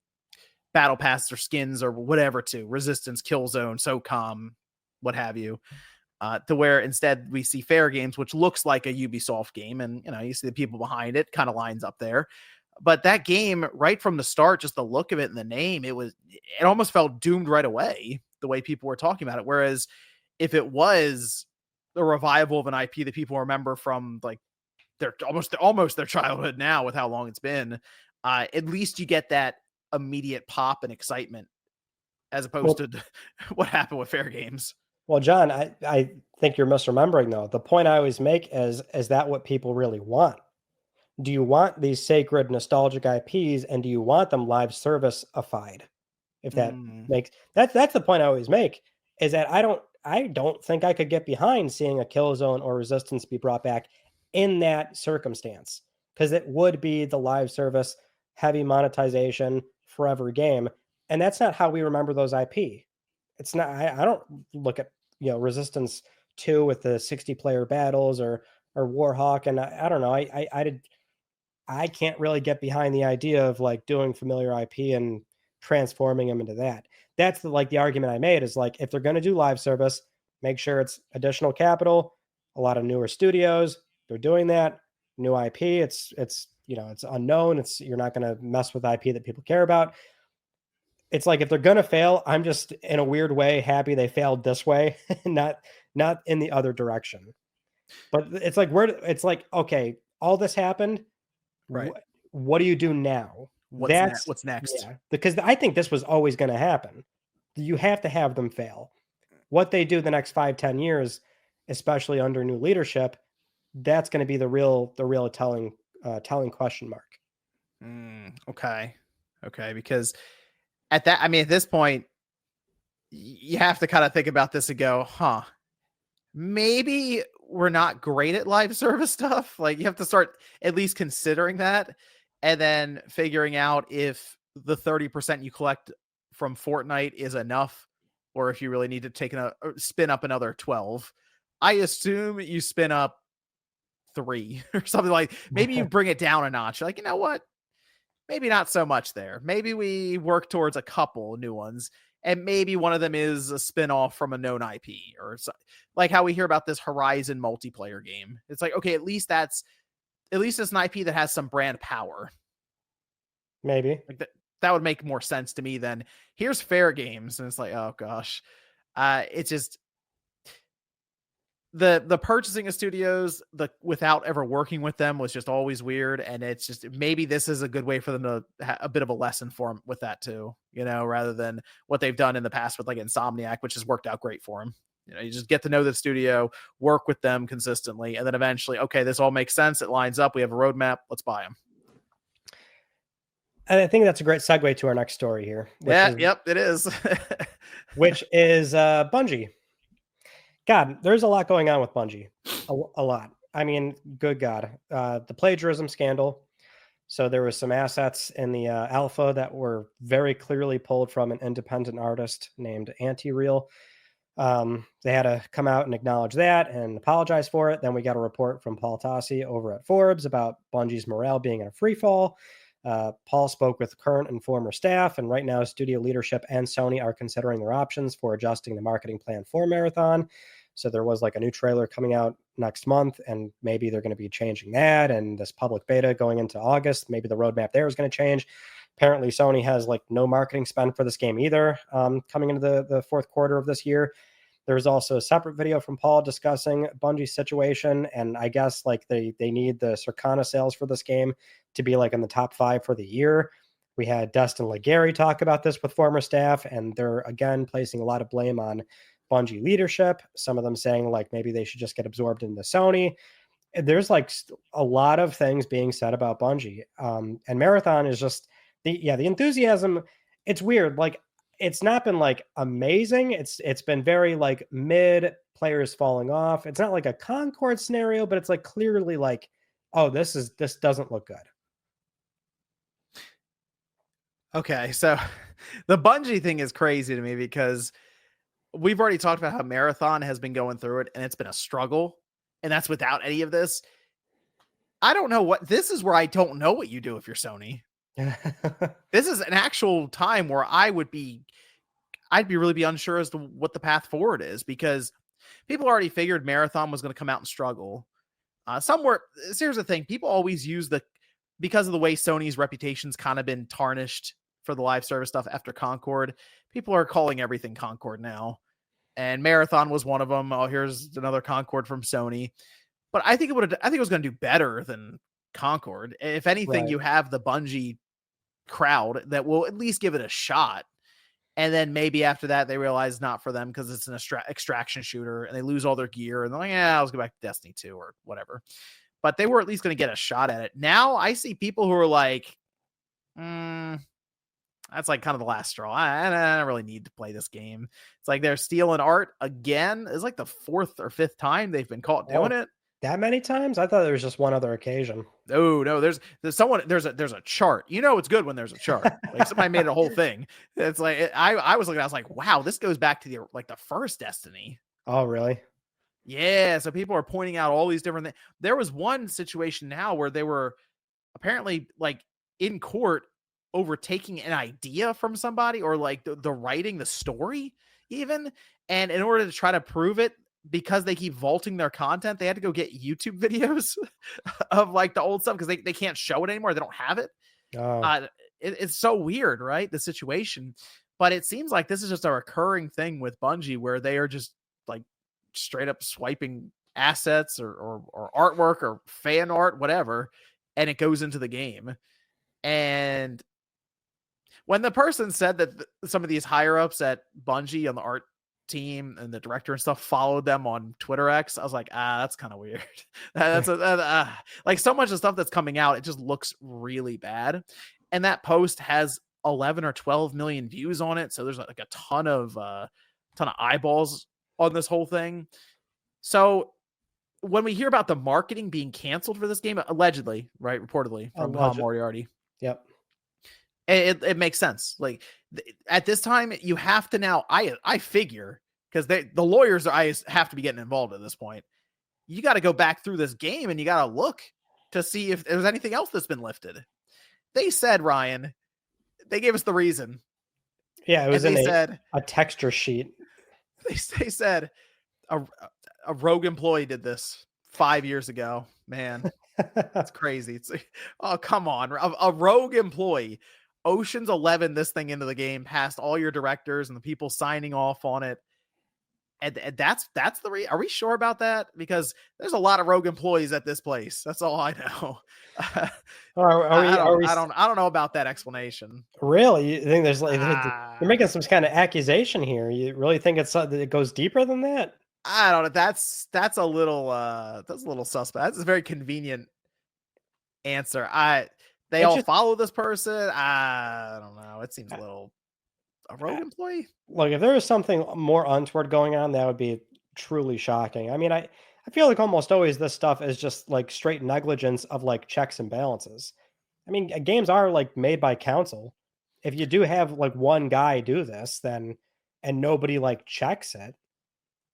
S1: battle passes or skins or whatever to Resistance, Killzone, SOCOM, what have you. To where instead we see Fair Games, which looks like a Ubisoft game, and you know, you see the people behind it kind of lines up there. But that game, right from the start, just the look of it and the name, it almost felt doomed right away, the way people were talking about it. Whereas if it was the revival of an IP that people remember from like their almost their childhood now with how long it's been. At least you get that immediate pop and excitement as opposed to what happened with Fair Games.
S2: Well, John, I think you're misremembering though. The point I always make is that what people really want? Do you want these sacred nostalgic IPs, and do you want them live service-ified? If that makes that's the point I always make, is that I don't think I could get behind seeing a Killzone or Resistance be brought back in that circumstance, because it would be the live service, heavy monetization, forever game, and that's not how we remember those IP. It's not. I don't look at Resistance 2 with the 60-player battles or Warhawk, and I don't know. I can't really get behind the idea of like doing familiar IP and transforming them into that. That's the argument I made, is like, if they're going to do live service, make sure it's additional capital, a lot of newer studios. They're doing that. New IP. It's unknown. You're not going to mess with IP that people care about. It's like, if they're going to fail, I'm just in a weird way happy they failed this way, not in the other direction. But it's like, okay, all this happened.
S1: Right.
S2: What do you do now?
S1: What's next?
S2: Yeah, because I think this was always going to happen. You have to have them fail. What they do the next 5-10 years, especially under new leadership, that's going to be the real telling question mark.
S1: Okay. Because at this point, you have to kind of think about this and go, maybe we're not great at live service stuff. Like, you have to start at least considering that, and then figuring out if the 30% you collect from Fortnite is enough, or if you really need to spin up another 12. I assume you spin up 3 or something. Like, maybe you bring it down a notch. You're like, you know what? Maybe not so much there. Maybe we work towards a couple new ones. And maybe one of them is a spin-off from a known IP, or like how we hear about this Horizon multiplayer game. It's like, okay, at least it's an IP that has some brand power.
S2: Maybe
S1: like that would make more sense to me than here's Fair Games. And it's like, oh gosh, it's just the purchasing of studios, without ever working with them, was just always weird. And it's just, maybe this is a good way for them to have a bit of a lesson for them with that too, rather than what they've done in the past with like Insomniac, which has worked out great for them. You just get to know the studio, work with them consistently, and then eventually, okay, this all makes sense. It lines up. We have a roadmap. Let's buy them.
S2: And I think that's a great segue to our next story here.
S1: It is.
S2: Which is Bungie. God, there's a lot going on with Bungie. A lot. I mean, good God. The plagiarism scandal. So there was some assets in the alpha that were very clearly pulled from an independent artist named Anti-Real. They had to come out and acknowledge that and apologize for it. Then we got a report from Paul Tassi over at Forbes about Bungie's morale being in a free fall. Paul spoke with current and former staff, and right now studio leadership and Sony are considering their options for adjusting the marketing plan for Marathon. So there was like a new trailer coming out next month, and maybe they're going to be changing that. And this public beta going into August, maybe the roadmap there is going to change. Apparently Sony has like no marketing spend for this game either, coming into the fourth quarter of this year. There was also a separate video from Paul discussing Bungie's situation, and I guess like they need the Circana sales for this game to be like in the top 5 for the year. We had Destin Legary talk about this with former staff, and they're again placing a lot of blame on Bungie leadership. Some of them saying like maybe they should just get absorbed into Sony. There's like a lot of things being said about Bungie, and Marathon is just the enthusiasm. It's weird. Like, it's not been like amazing. It's been very like mid, players falling off. It's not like a Concord scenario, but it's like clearly like, oh, this doesn't look good.
S1: Okay, so the Bungie thing is crazy to me because we've already talked about how Marathon has been going through it and it's been a struggle, and that's without any of this. I don't know this is where I don't know what you do if you're Sony. This is an actual time where I'd be really unsure as to what the path forward is, because people already figured Marathon was going to come out and struggle. Here's the thing. People always use because of the way Sony's reputation's kind of been tarnished for the live service stuff after Concord. People are calling everything Concord now. And Marathon was one of them. Oh, here's another Concord from Sony. but I think it was going to do better than Concord. If anything,
S2: Right.
S1: you have the Bungie crowd that will at least give it a shot. And then maybe after that, they realize not for them because it's an extraction shooter and they lose all their gear. And they're like, yeah, let's go back to Destiny 2 or whatever. But they were at least going to get a shot at it. Now I see people who are like, that's like kind of the last straw. I don't really need to play this game. It's like they're stealing art again. It's like the 4th or 5th time they've been caught doing it.
S2: That many times? I thought there was just one other occasion.
S1: No, there's a chart. You know it's good when there's a chart. Like somebody made a whole thing. It's like I was looking, I was like, wow, this goes back to the first Destiny.
S2: Oh, really?
S1: Yeah, so people are pointing out all these different things. There was one situation now where they were apparently like in court overtaking an idea from somebody or like the writing the story even, and in order to try to prove it, because they keep vaulting their content, they had to go get YouTube videos of like the old stuff because they can't show it anymore. They don't have it.
S2: Oh.
S1: It's so weird, right? The situation. But it seems like this is just a recurring thing with Bungie where they are just like straight up swiping assets or artwork or fan art, whatever, and it goes into the game. And when the person said that some of these higher ups at Bungie on the art team and the director and stuff followed them on Twitter X, I was like, that's kind of weird. That's like so much of stuff that's coming out, it just looks really bad. And that post has 11 or 12 million views on it, so there's like a ton of eyeballs on this whole thing. So when we hear about the marketing being canceled for this game, allegedly, right, reportedly from Tom Moriarty,
S2: yep,
S1: it makes sense. Like at this time, you have to now. I figure because the lawyers have to be getting involved at this point. You got to go back through this game and you got to look to see if there's anything else that's been lifted. They said, Ryan, they gave us the reason.
S2: Yeah, it was a texture sheet.
S1: They said a rogue employee did this 5 years ago. Man, that's crazy. It's like, oh, come on. A rogue employee. Ocean's 11 this thing into the game past all your directors and the people signing off on it. And that's are we sure about that? Because there's a lot of rogue employees at this place. That's all I know. I don't know about that explanation.
S2: Really? You think there's like you're making some kind of accusation here? You really think it goes deeper than that?
S1: I don't know. That's a little suspect. That's a very convenient answer. They all follow this person. I don't know. It seems a little a rogue employee.
S2: Look, if there was something more untoward going on, that would be truly shocking. I mean, I feel like almost always this stuff is just like straight negligence of like checks and balances. I mean, games are like made by counsel. If you do have like one guy do this, then and nobody like checks it,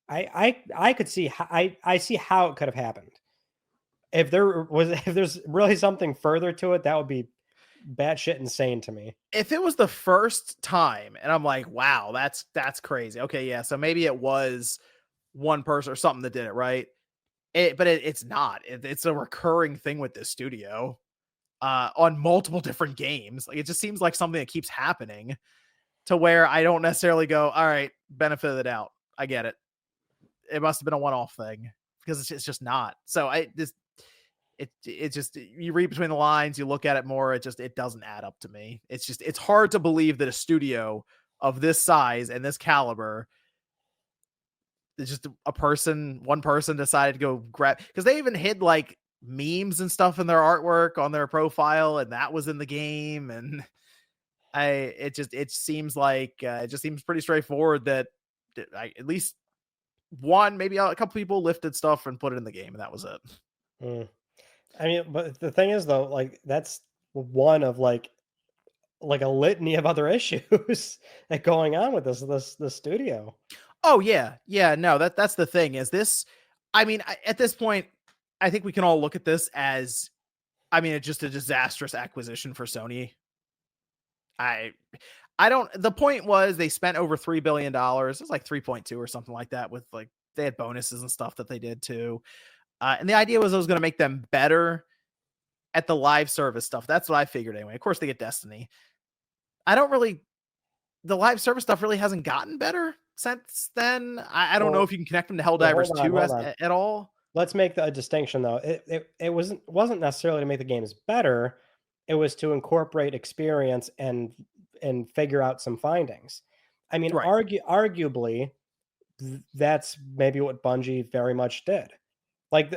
S2: I could see I see how it could have happened. If there's really something further to it, that would be batshit insane to me.
S1: If it was the first time and I'm like, wow, that's crazy. Okay, yeah. So maybe it was one person or something that did it, right? But it's not. It's a recurring thing with this studio on multiple different games. Like it just seems like something that keeps happening to where I don't necessarily go, all right, benefit of the doubt. I get it. It must have been a one-off thing because it's just not. So it just, you read between the lines, you look at it more, it doesn't add up to me. It's hard to believe that a studio of this size and this caliber, it's just one person decided to go grab, because they even hid like memes and stuff in their artwork on their profile, and that was in the game. And it seems pretty straightforward that at least one, maybe a couple people lifted stuff and put it in the game, and that was it.
S2: I mean, but the thing is though, like that's one of like a litany of other issues that going on with this studio.
S1: Oh yeah. No, that's the thing is this. I mean, at this point, I think we can all look at this as, I mean, it's just a disastrous acquisition for Sony. The point was they spent over $3 billion. It was like 3.2 or something like that, with like, they had bonuses and stuff that they did too. And the idea was it was going to make them better at the live service stuff. That's what I figured anyway. Of course, they get Destiny. The live service stuff really hasn't gotten better since then. I don't know if you can connect them to Helldivers 2 at all.
S2: let's make a distinction though. It wasn't necessarily to make the games better. It was to incorporate experience and figure out some findings. I mean,
S1: Right.
S2: arguably, that's maybe what Bungie very much did. Like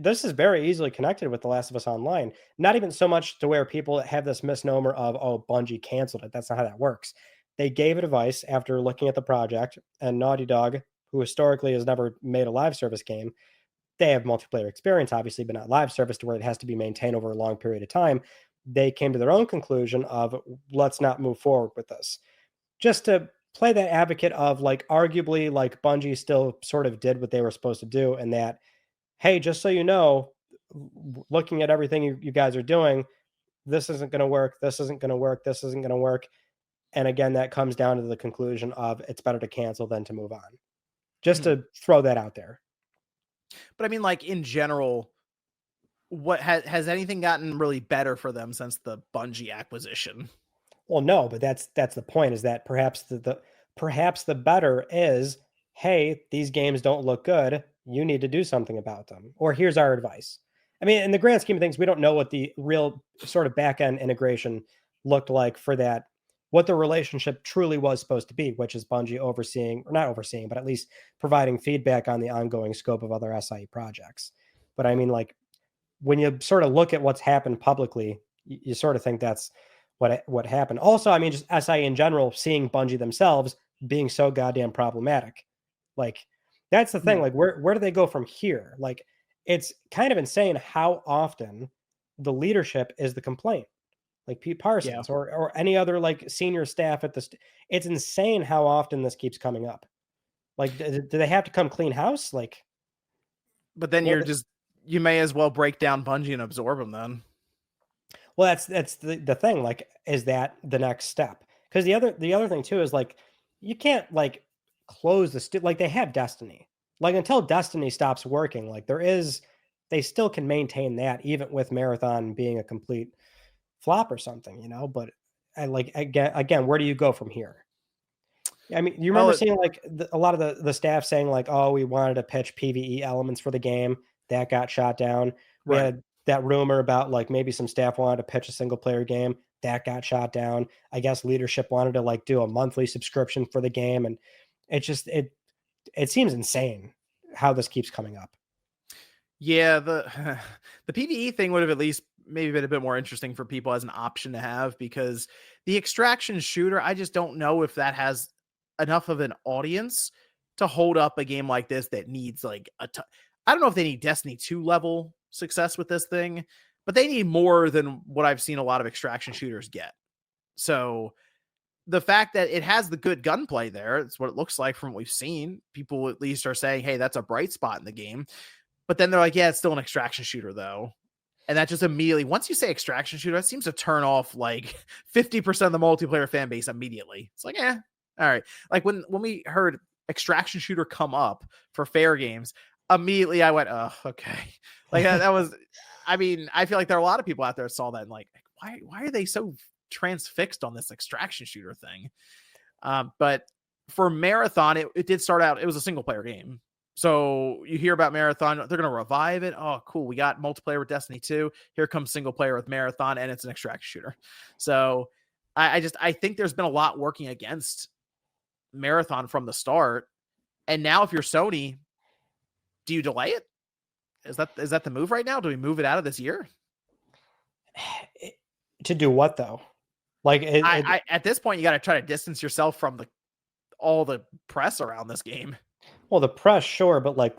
S2: this is very easily connected with The Last of Us Online. Not even so much to where people have this misnomer of, oh, Bungie canceled it. That's not how that works. They gave it advice after looking at the project, and Naughty Dog, who historically has never made a live service game, they have multiplayer experience, obviously, but not live service to where it has to be maintained over a long period of time. They came to their own conclusion of let's not move forward with this. Just to play that advocate of like arguably like Bungie still sort of did what they were supposed to do, and that, hey, just so you know, looking at everything you guys are doing, this isn't going to work. This isn't going to work. This isn't going to work. And again, that comes down to the conclusion of it's better to cancel than to move on. Just
S1: Mhm.
S2: to throw that out there.
S1: But I mean, like in general, what has anything gotten really better for them since the Bungie acquisition?
S2: Well, no, but that's the point, is that perhaps perhaps the better is, hey, these games don't look good. You need to do something about them. Or here's our advice. I mean, in the grand scheme of things, we don't know what the real sort of back end integration looked like for that, what the relationship truly was supposed to be, which is Bungie overseeing, or not overseeing, but at least providing feedback on the ongoing scope of other SIE projects. But I mean, like, when you sort of look at what's happened publicly, you sort of think that's what happened. Also, I mean, just SI in general, seeing Bungie themselves being so goddamn problematic. Like, that's the thing.
S1: Mhm.
S2: Like, where do they go from here? Like, it's kind of insane how often the leadership is the complaint. Like Pete
S1: Yeah.
S2: Parsons or any other like senior staff at it's insane how often this keeps coming up. Like, do they have to come clean house? Like,
S1: But then
S2: well,
S1: you may as well break down Bungie and absorb them then.
S2: Well, that's the thing. Like, is that the next step? Because the other thing too is like, you can't like close like they have Destiny. Like until Destiny stops working, like they still can maintain that even with Marathon being a complete flop or something, you know. But I like again, where do you go from here? I mean, you
S1: Well,
S2: remember seeing like a lot of the staff saying like, "Oh, we wanted to pitch PVE elements for the game." That got shot down. We
S1: right.
S2: had that rumor about like maybe some staff wanted to pitch a single player game. That got shot down. I guess leadership wanted to like do a monthly subscription for the game, and it seems insane how this keeps coming up.
S1: Yeah, the the PvE thing would have at least maybe been a bit more interesting for people as an option to have, because the extraction shooter, I just don't know if that has enough of an audience to hold up a game like this that needs like I don't know if they need Destiny 2 level success with this thing, but they need more than what I've seen a lot of extraction shooters get. So the fact that it has the good gunplay there, it's what it looks like from what we've seen. People at least are saying, hey, that's a bright spot in the game. But then they're like, yeah, it's still an extraction shooter though. And that just immediately, once you say extraction shooter, that seems to turn off like 50% of the multiplayer fan base immediately. It's like, all right. Like when we heard extraction shooter come up for fair games, immediately I went, oh, okay. Like that was, I mean, I feel like there are a lot of people out there that saw that and like, why are they so transfixed on this extraction shooter thing? But for Marathon, it did start out, it was a single player game. So you hear about Marathon, they're going to revive it. Oh, cool. We got multiplayer with Destiny 2. Here comes single player with Marathon, and it's an extraction shooter. So I think there's been a lot working against Marathon from the start. And now if you're Sony, do you delay it? Is that the move right now? Do we move it out of this year?
S2: To do what though? Like
S1: I at this point, you got to try to distance yourself from all the press around this game.
S2: well, the press, sure, but like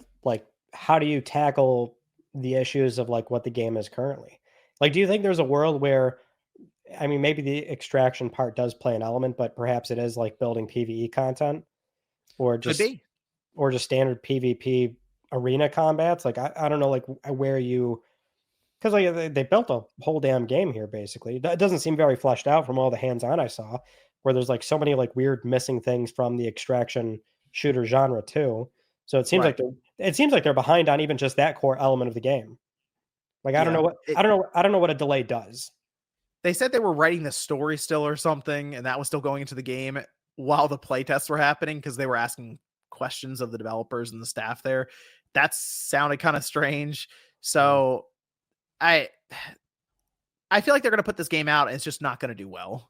S2: how do you tackle the issues of like what the game is currently? Like, do you think there's a world where, I mean, maybe the extraction part does play an element, but perhaps it is like building PvE content or
S1: Could be.
S2: just standard PvP arena combats? Like, I don't know, like where you, because like they built a whole damn game here basically. It doesn't seem very fleshed out from all the hands-on I saw, where there's like so many like weird missing things from the extraction shooter genre too. So
S1: Right.
S2: it seems like they're behind on even just that core element of the game. Like
S1: Yeah.
S2: I don't know what a delay does.
S1: They said they were writing the story still or something, and that was still going into the game while the playtests were happening because they were asking questions of the developers and the staff there. that sounded kind of strange. So I feel like they're going to put this game out and it's just not going to do well.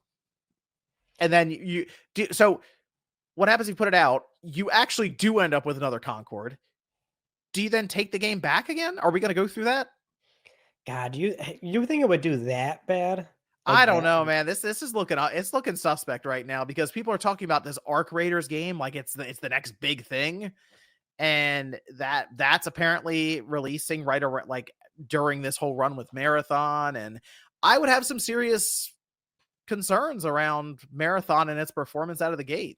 S1: And then you do. So what happens if you put it out? You actually do end up with another Concord. Do you then take the game back again? Are we going to go through that?
S2: God, you think it would do that bad?
S1: I don't know, man. This is looking suspect right now because people are talking about this Arc Raiders game like it's the next big thing, and that's apparently releasing right around like during this whole run with Marathon, and I would have some serious concerns around Marathon and its performance out of the gate.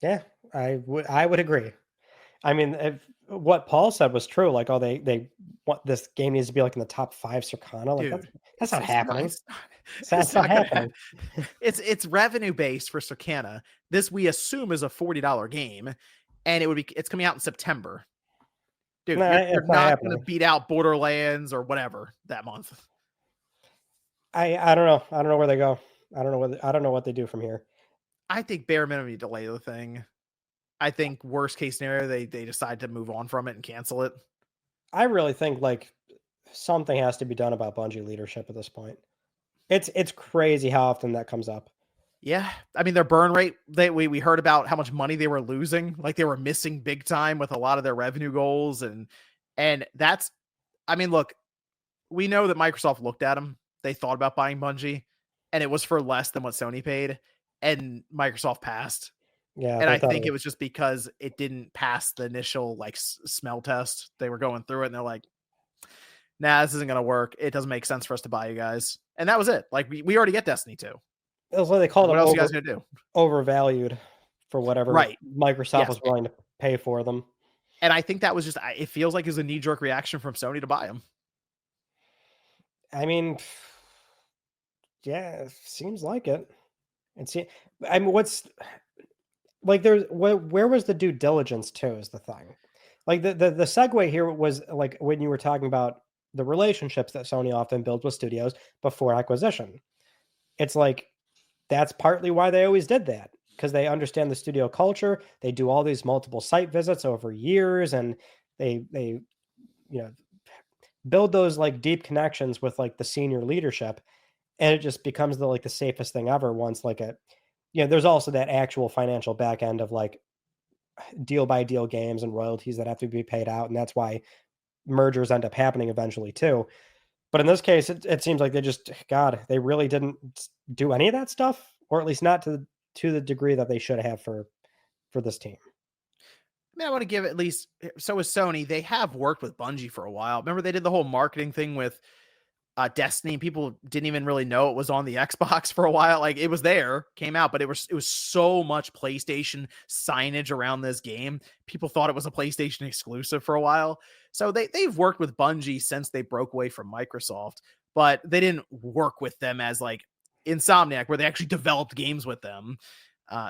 S2: Yeah, I would agree. I mean, if what Paul said was true. Like, oh, they want this game needs to be like in the top 5 Circana. Like,
S1: Dude,
S2: that's not happening.
S1: It's not happening. It's revenue based for Circana. This we assume is a $40 game, and it's coming out in September. Dude, you're not going to beat out Borderlands or whatever that month.
S2: I don't know. I don't know where they go. I don't know what they do from here.
S1: I think bare minimum you delay the thing. I think worst case scenario they decide to move on from it and cancel it.
S2: I really think like something has to be done about Bungie leadership at this point. It's crazy how often that comes up.
S1: Yeah, I mean their burn rate. We heard about how much money they were losing. Like they were missing big time with a lot of their revenue goals, and that's. I mean, look, we know that Microsoft looked at them. They thought about buying Bungie, and it was for less than what Sony paid, and Microsoft passed.
S2: Yeah,
S1: and I think it was just because it didn't pass the initial like smell test. They were going through it, and they're like, "Nah, this isn't gonna work. It doesn't make sense for us to buy you guys." And that was it. Like we already get Destiny 2.
S2: It was like they called
S1: what
S2: it
S1: else you guys gonna do?
S2: Overvalued for whatever
S1: right.
S2: Microsoft was willing to pay for them.
S1: And I think that was just, it feels like it was a knee-jerk reaction from Sony to buy them.
S2: I mean, yeah, seems like it. I mean, what's like where was the due diligence too is the thing. Like the segue here was like when you were talking about the relationships that Sony often builds with studios before acquisition. It's like that's partly why they always did that, because they understand the studio culture. They do all these multiple site visits over years, and they build those like deep connections with like the senior leadership, and it just becomes the safest thing ever once there's also that actual financial back end of like deal by deal games and royalties that have to be paid out, and that's why mergers end up happening eventually too. But in this case, it seems like they really didn't do any of that stuff, or at least not to the degree that they should have for this team.
S1: I mean, I want to give at least, so with Sony, they have worked with Bungie for a while. Remember they did the whole marketing thing with Destiny, and people didn't even really know it was on the Xbox for a while. Like it was there, came out, but it was so much PlayStation signage around this game. People thought it was a PlayStation exclusive for a while. So they've worked with Bungie since they broke away from Microsoft, but they didn't work with them as like Insomniac, where they actually developed games with them.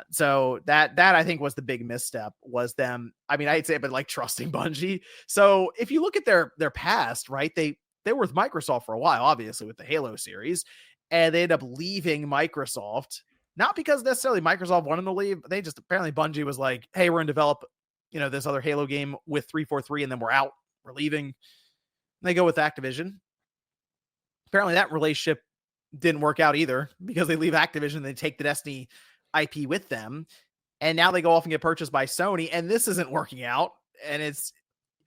S1: So that I think was the big misstep, was them. I mean, I'd say, but like trusting Bungie. So if you look at their past, right, they were with Microsoft for a while, obviously with the Halo series, and they ended up leaving Microsoft, not because necessarily Microsoft wanted to leave. They just, apparently Bungie was like, hey, we're going to develop, this other Halo game with 343, and then we're out, we're leaving. And they go with Activision. Apparently that relationship didn't work out either, because they leave Activision, they take the Destiny IP with them, and now they go off and get purchased by Sony, and this isn't working out. And it's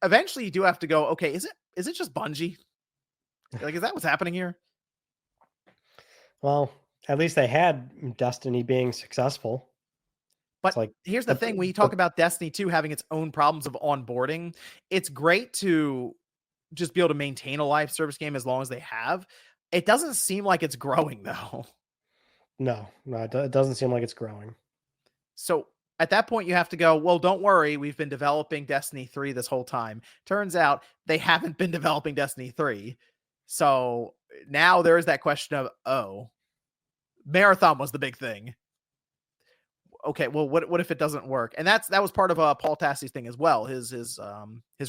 S1: eventually you do have to go, okay, is it just Bungie? Like, is that what's happening here?
S2: Well, at least they had Destiny being successful.
S1: But like, here's the thing. When you talk about Destiny 2 having its own problems of onboarding, it's great to just be able to maintain a live service game as long as they have. It doesn't seem like it's growing, though.
S2: No, it doesn't seem like it's growing.
S1: So at that point, you have to go, well, don't worry. We've been developing Destiny 3 this whole time. Turns out they haven't been developing Destiny 3. So now there is that question of, Marathon was the big thing. Okay, well, what if it doesn't work? And that was part of Paul Tassie's thing as well. His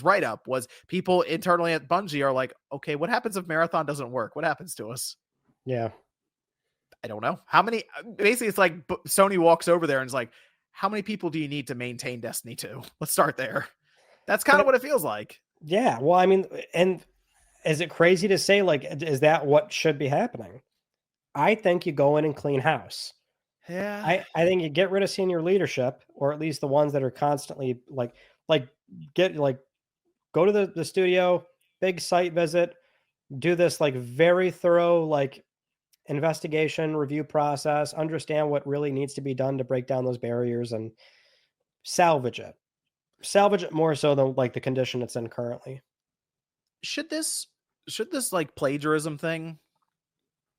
S1: write-up was people internally at Bungie are like, okay, what happens if Marathon doesn't work? What happens to us?
S2: Yeah.
S1: I don't know. Basically, it's like Sony walks over there and is like, how many people do you need to maintain Destiny 2? Let's start there. That's kind of what it feels like.
S2: Yeah. Well, I mean, and is it crazy to say, like, is that what should be happening? I think you go in and clean house.
S1: Yeah.
S2: I think you get rid of senior leadership, or at least the ones that are constantly like get like go to the studio, big site visit, do this like very thorough like investigation review process, understand what really needs to be done to break down those barriers and salvage it. Salvage it more so than like the condition it's in currently.
S1: Should this like plagiarism thing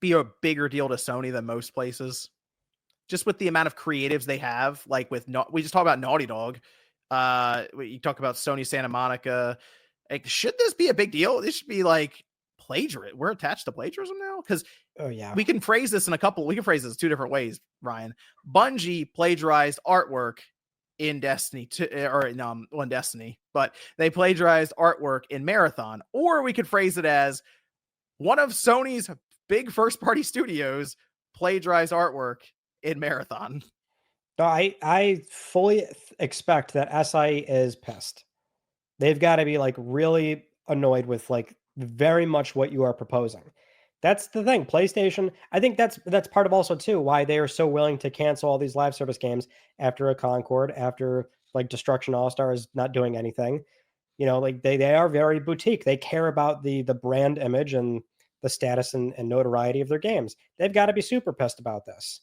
S1: be a bigger deal to Sony than most places? Just with the amount of creatives they have, like we just talked about Naughty Dog. You talk about Sony Santa Monica. Like, should this be a big deal? This should be like plagiarism. We're attached to plagiarism now because
S2: Oh yeah.
S1: we can phrase this two different ways, Ryan. Bungie plagiarized artwork in Destiny in Destiny, but they plagiarized artwork in Marathon. Or we could phrase it as one of Sony's big first party studios plagiarized artwork in Marathon.
S2: I fully expect that SI is pissed. They've got to be like really annoyed with like very much what you are proposing. That's the thing. PlayStation, I think that's part of also too why they are so willing to cancel all these live service games after a Concord, after like Destruction All Stars not doing anything. You know, like they are very boutique. They care about the brand image and the status and notoriety of their games. They've got to be super pissed about this.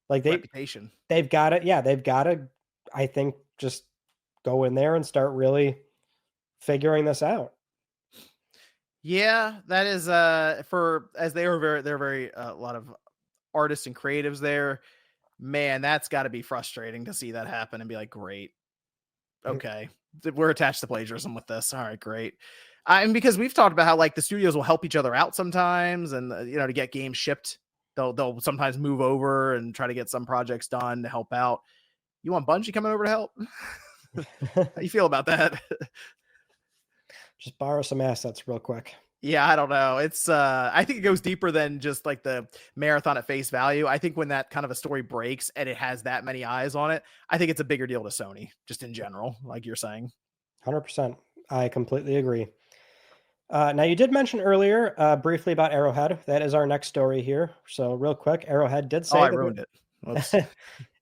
S2: Like
S1: Reputation.
S2: they've got to, I think, just go in there and start really figuring this out.
S1: Yeah, that is they're very a lot of artists and creatives there. Man, that's got to be frustrating to see that happen and be like, great. Okay. We're attached to plagiarism with this. All right, great. And because we've talked about how like the studios will help each other out sometimes and to get games shipped, they'll sometimes move over and try to get some projects done to help out. You want Bungie coming over to help? How you feel about that?
S2: Just borrow some assets real quick.
S1: Yeah, I don't know. It's I think it goes deeper than just like the Marathon at face value. I think when that kind of a story breaks and it has that many eyes on it, I think it's a bigger deal to Sony, just in general, like you're saying.
S2: 100%. I completely agree. Now, you did mention earlier briefly about Arrowhead. That is our next story here. So, real quick, Arrowhead did say
S1: I ruined it. Whoops.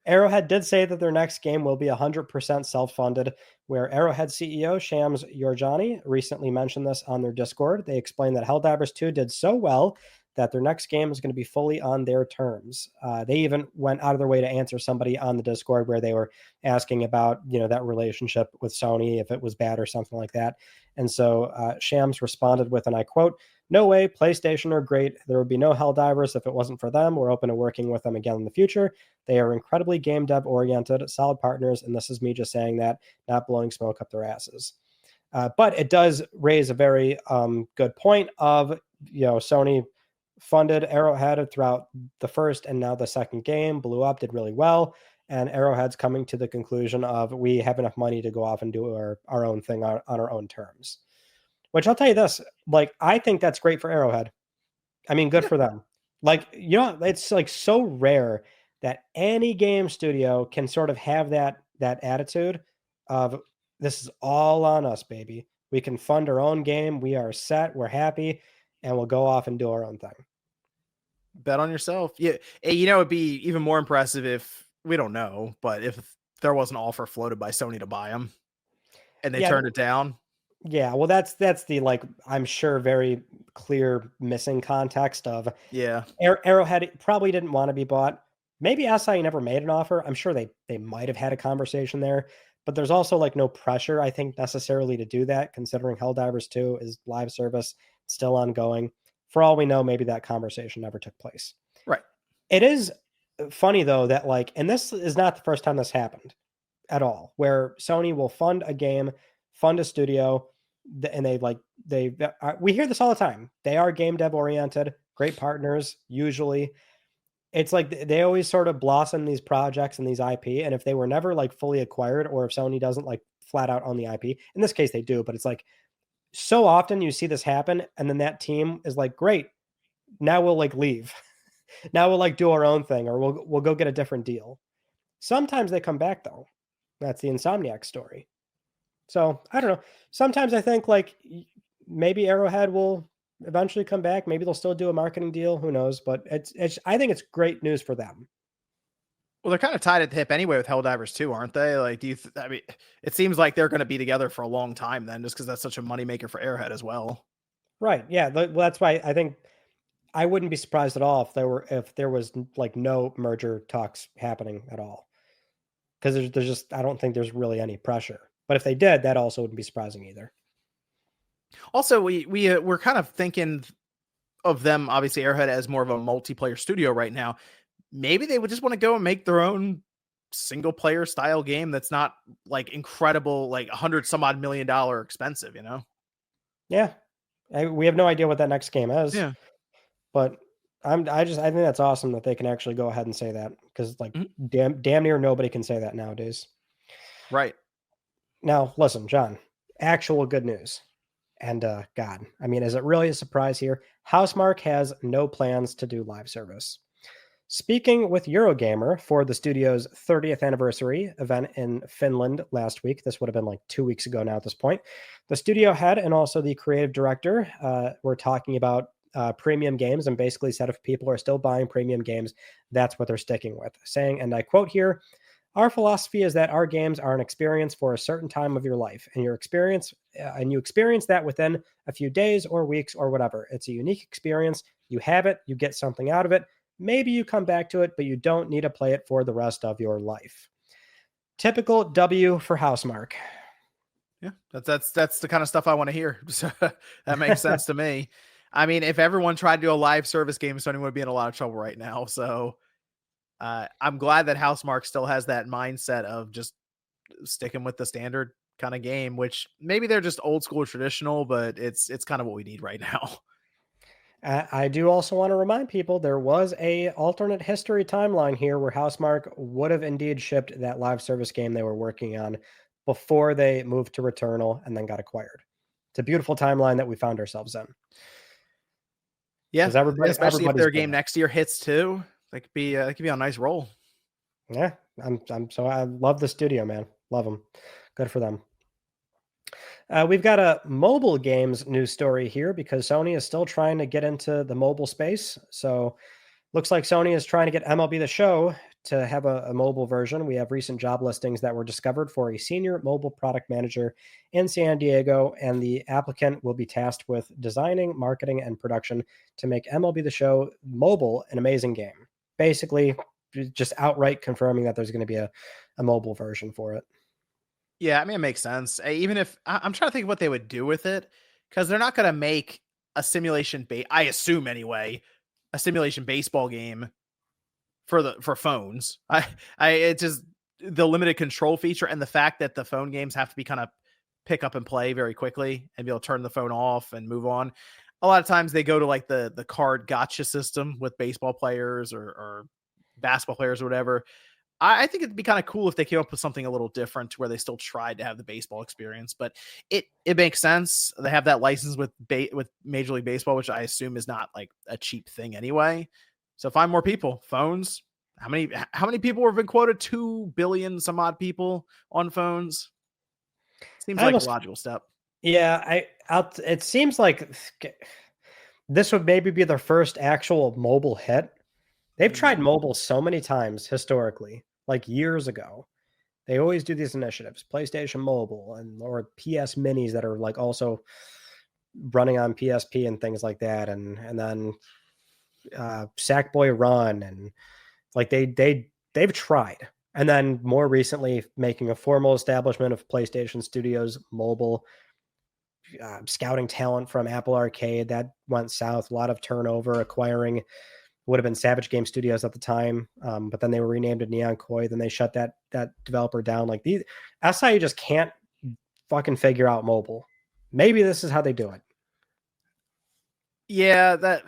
S2: Arrowhead did say that their next game will be 100% self-funded, where Arrowhead CEO Shams Yorjani recently mentioned this on their Discord. They explained that Helldivers 2 did so well that their next game is going to be fully on their terms. They even went out of their way to answer somebody on the Discord where they were asking about, that relationship with Sony, if it was bad or something like that. And so Shams responded with, and I quote, "No way, PlayStation are great. There would be no Helldivers if it wasn't for them. We're open to working with them again in the future. They are incredibly game dev oriented, solid partners, and this is me just saying that, not blowing smoke up their asses." But it does raise a very good point of, Sony funded Arrowhead throughout the first and now the second game, blew up, did really well. And Arrowhead's coming to the conclusion of we have enough money to go off and do our own thing on our own terms. Which I'll tell you this, like, I think that's great for Arrowhead. I mean, good for them. Like, it's like so rare that any game studio can sort of have that attitude of this is all on us, baby. We can fund our own game. We are set. We're happy. And we'll go off and do our own thing.
S1: Bet on yourself. Yeah. It'd be even more impressive if we don't know, but if there was an offer floated by Sony to buy them and they turned it down.
S2: Yeah. Well, that's the, like, I'm sure very clear missing context of Arrowhead probably didn't want to be bought. Maybe SI never made an offer. I'm sure they might have had a conversation there, but there's also like no pressure, I think, necessarily to do that, considering Helldivers 2 is live service, still ongoing. For all we know, maybe that conversation never took place.
S1: Right.
S2: It is funny though that like, and this is not the first time this happened at all, where Sony will fund a game, fund a studio, and we hear this all the time. They are game dev oriented, great partners. Usually it's like they always sort of blossom these projects and these IP. And if they were never like fully acquired, or if Sony doesn't like flat out own the IP, in this case they do, but it's like so often you see this happen. And then that team is like, great, now we'll like leave. Now we'll like do our own thing, or we'll go get a different deal. Sometimes they come back though. That's the Insomniac story. So I don't know. Sometimes I think like maybe Arrowhead will eventually come back. Maybe they'll still do a marketing deal. Who knows? But I think it's great news for them.
S1: Well, they're kind of tied at the hip anyway with Helldivers too, aren't they? Like, I mean, it seems like they're going to be together for a long time then, just because that's such a moneymaker for Arrowhead as well.
S2: Right. Yeah. Well, that's why I think I wouldn't be surprised at all if there was like no merger talks happening at all. Because there's just I don't think there's really any pressure. But if they did, that also wouldn't be surprising either.
S1: Also, we're kind of thinking of them, obviously Airhead, as more of a multiplayer studio right now. Maybe they would just want to go and make their own single player style game that's not like incredible, like $100-some-odd million expensive, you know?
S2: Yeah. We have no idea what that next game is.
S1: Yeah.
S2: But I think that's awesome that they can actually go ahead and say that, because like
S1: Mhm.
S2: damn near nobody can say that nowadays.
S1: Right.
S2: Now, listen, John, actual good news. And God, I mean, is it really a surprise here? Housemarque has no plans to do live service. Speaking with Eurogamer for the studio's 30th anniversary event in Finland last week, this would have been like 2 weeks ago now at this point, the studio head and also the creative director were talking about premium games, and basically said if people are still buying premium games, that's what they're sticking with, saying, and I quote here, "Our philosophy is that our games are an experience for a certain time of your life, and you experience that within a few days or weeks or whatever. It's a unique experience. You have it, you get something out of it. Maybe you come back to it, but you don't need to play it for the rest of your life." Typical W for Housemarque.
S1: Yeah, that's the kind of stuff I want to hear. So that makes sense to me. I mean, if everyone tried to do a live service game, Sony would be in a lot of trouble right now. So I'm glad that Housemarque still has that mindset of just sticking with the standard kind of game, which maybe they're just old school traditional, but it's kind of what we need right now.
S2: I do also want to remind people there was a alternate history timeline here where Housemarque would have indeed shipped that live service game they were working on before they moved to Returnal and then got acquired. It's a beautiful timeline that we found ourselves in.
S1: Yeah, especially if
S2: Everybody's
S1: their
S2: doing
S1: game
S2: it.
S1: next year hits too. That could be a nice roll.
S2: Yeah, I love the studio, man. Love them. Good for them. We've got a mobile games news story here because Sony is still trying to get into the mobile space. So looks like Sony is trying to get MLB The Show to have a mobile version. We have recent job listings that were discovered for a senior mobile product manager in San Diego, and the applicant will be tasked with designing, marketing, and production to make MLB The Show mobile an amazing game. Basically, just outright confirming that there's going to be a mobile version for it.
S1: Yeah, I mean, it makes sense. Even if I'm trying to think of what they would do with it, because they're not going to make a simulation I assume anyway, a simulation baseball game for phones. It's just the limited control feature and the fact that the phone games have to be kind of pick up and play very quickly and be able to turn the phone off and move on. A lot of times they go to like the card gotcha system with baseball players or basketball players or whatever. I think it'd be kind of cool if they came up with something a little different to where they still tried to have the baseball experience, but it makes sense. They have that license with Major League Baseball, which I assume is not like a cheap thing anyway. So find more people, phones. How many people have been quoted? 2 billion some odd people on phones. Seems like a logical step.
S2: Yeah, it seems like this would maybe be their first actual mobile hit. They've tried mobile so many times historically, like years ago. They always do these initiatives, PlayStation Mobile or PS Minis that are like also running on PSP and things like that, and then Sackboy Run, and like they've tried. And then more recently, making a formal establishment of PlayStation Studios Mobile, scouting talent from Apple Arcade, that went south. A lot of turnover, acquiring would have been Savage Game Studios at the time, but then they were renamed to Neon Koi. Then they shut that developer down. Like these, SI just can't fucking figure out mobile. Maybe this is how they do it.
S1: Yeah,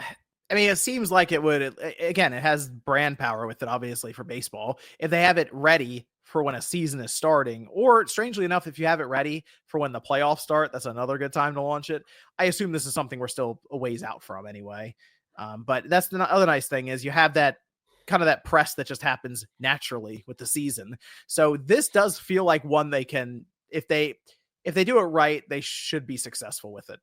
S1: it seems like it would. Again, it has brand power with it, obviously, for baseball. If they have it ready for when a season is starting, or strangely enough, if you have it ready for when the playoffs start, that's another good time to launch it. I assume this is something we're still a ways out from anyway. But that's the other nice thing is you have that kind of that press that just happens naturally with the season. So this does feel like one they can, if they if they do it right, they should be successful with it.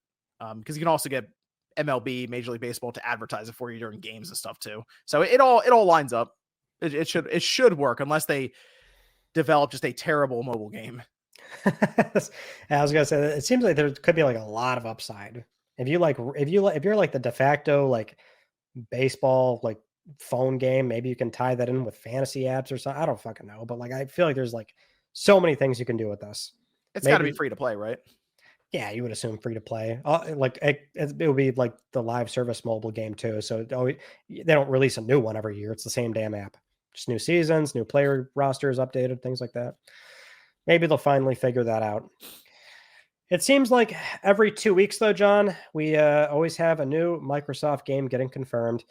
S1: Because you can also get MLB, Major League Baseball, to advertise it for you during games and stuff too. So it all lines up. It should work unless they develop just a terrible mobile game.
S2: I was gonna say it seems like there could be like a lot of upside if you're like the de facto like baseball like phone game. Maybe you can tie that in with fantasy apps or something. I don't fucking know, but like I feel like there's like so many things you can do with this.
S1: It's got to be free to play, right?
S2: Yeah, you would assume free to play. Like it would be like the live service mobile game too. So they don't release a new one every year. It's the same damn app. Just new seasons, new player rosters updated, things like that. Maybe they'll finally figure that out. It seems like every 2 weeks, though, John, we always have a new Microsoft game getting confirmed.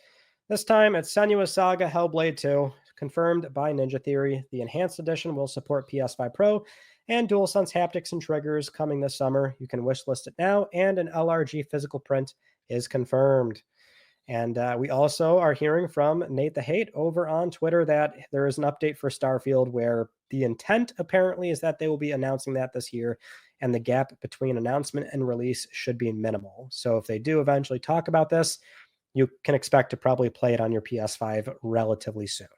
S2: This time, it's Senua's Saga Hellblade 2, confirmed by Ninja Theory. The Enhanced Edition will support PS5 Pro and DualSense haptics and triggers coming this summer. You can wishlist it now, and an LRG physical print is confirmed. And we also are hearing from Nate the Hate over on Twitter that there is an update for Starfield where the intent apparently is that they will be announcing that this year, and the gap between announcement and release should be minimal. So if they do eventually talk about this, you can expect to probably play it on your PS5 relatively soon.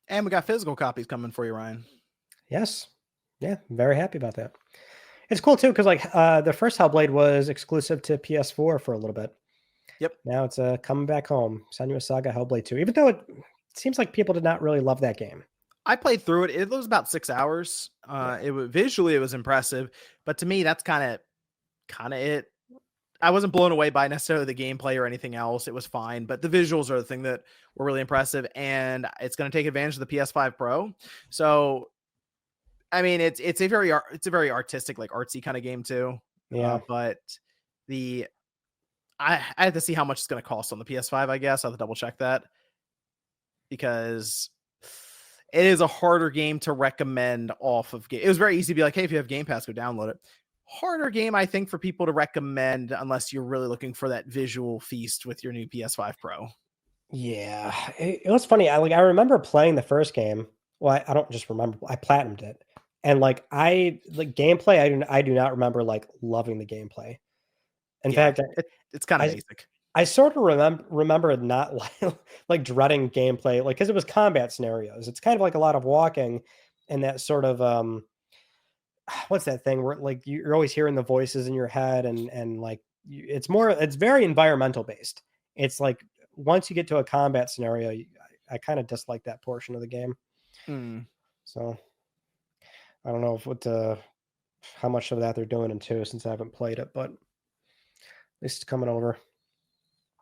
S1: And we got physical copies coming for you, Ryan.
S2: Yes. Yeah, I'm very happy about that. It's cool too, because like the first Hellblade was exclusive to PS4 for a little bit.
S1: Yep.
S2: Now it's coming back home. Senua's Saga Hellblade 2. Even though it seems like people did not really love that game.
S1: I played through it. It was about 6 hours. Visually it was impressive, but to me that's kind of it. I wasn't blown away by necessarily the gameplay or anything else. It was fine, but the visuals are the thing that were really impressive, and it's going to take advantage of the PS5 Pro. So, I mean, it's a very artistic, like artsy kind of game too.
S2: Yeah,
S1: but I have to see how much it's going to cost on the PS5. I guess I'll have to double check that, because it is a harder game to recommend off of game. It was very easy to be like, hey, if you have Game Pass, go download it. Harder game, I think, for people to recommend unless you're really looking for that visual feast with your new PS5 Pro.
S2: Yeah, it was funny. I remember playing the first game. Well, I don't just remember. I platinumed it, and like gameplay. I do not remember like loving the gameplay. In fact,
S1: it's kind of basic.
S2: I sort of remember not like dreading gameplay, like because it was combat scenarios. It's kind of like a lot of walking and that sort of what's that thing where like you're always hearing the voices in your head and like it's very environmental based. It's like once you get to a combat scenario, I kind of dislike that portion of the game. So I don't know how much of that they're doing in 2 since I haven't played it, but at least it's coming over.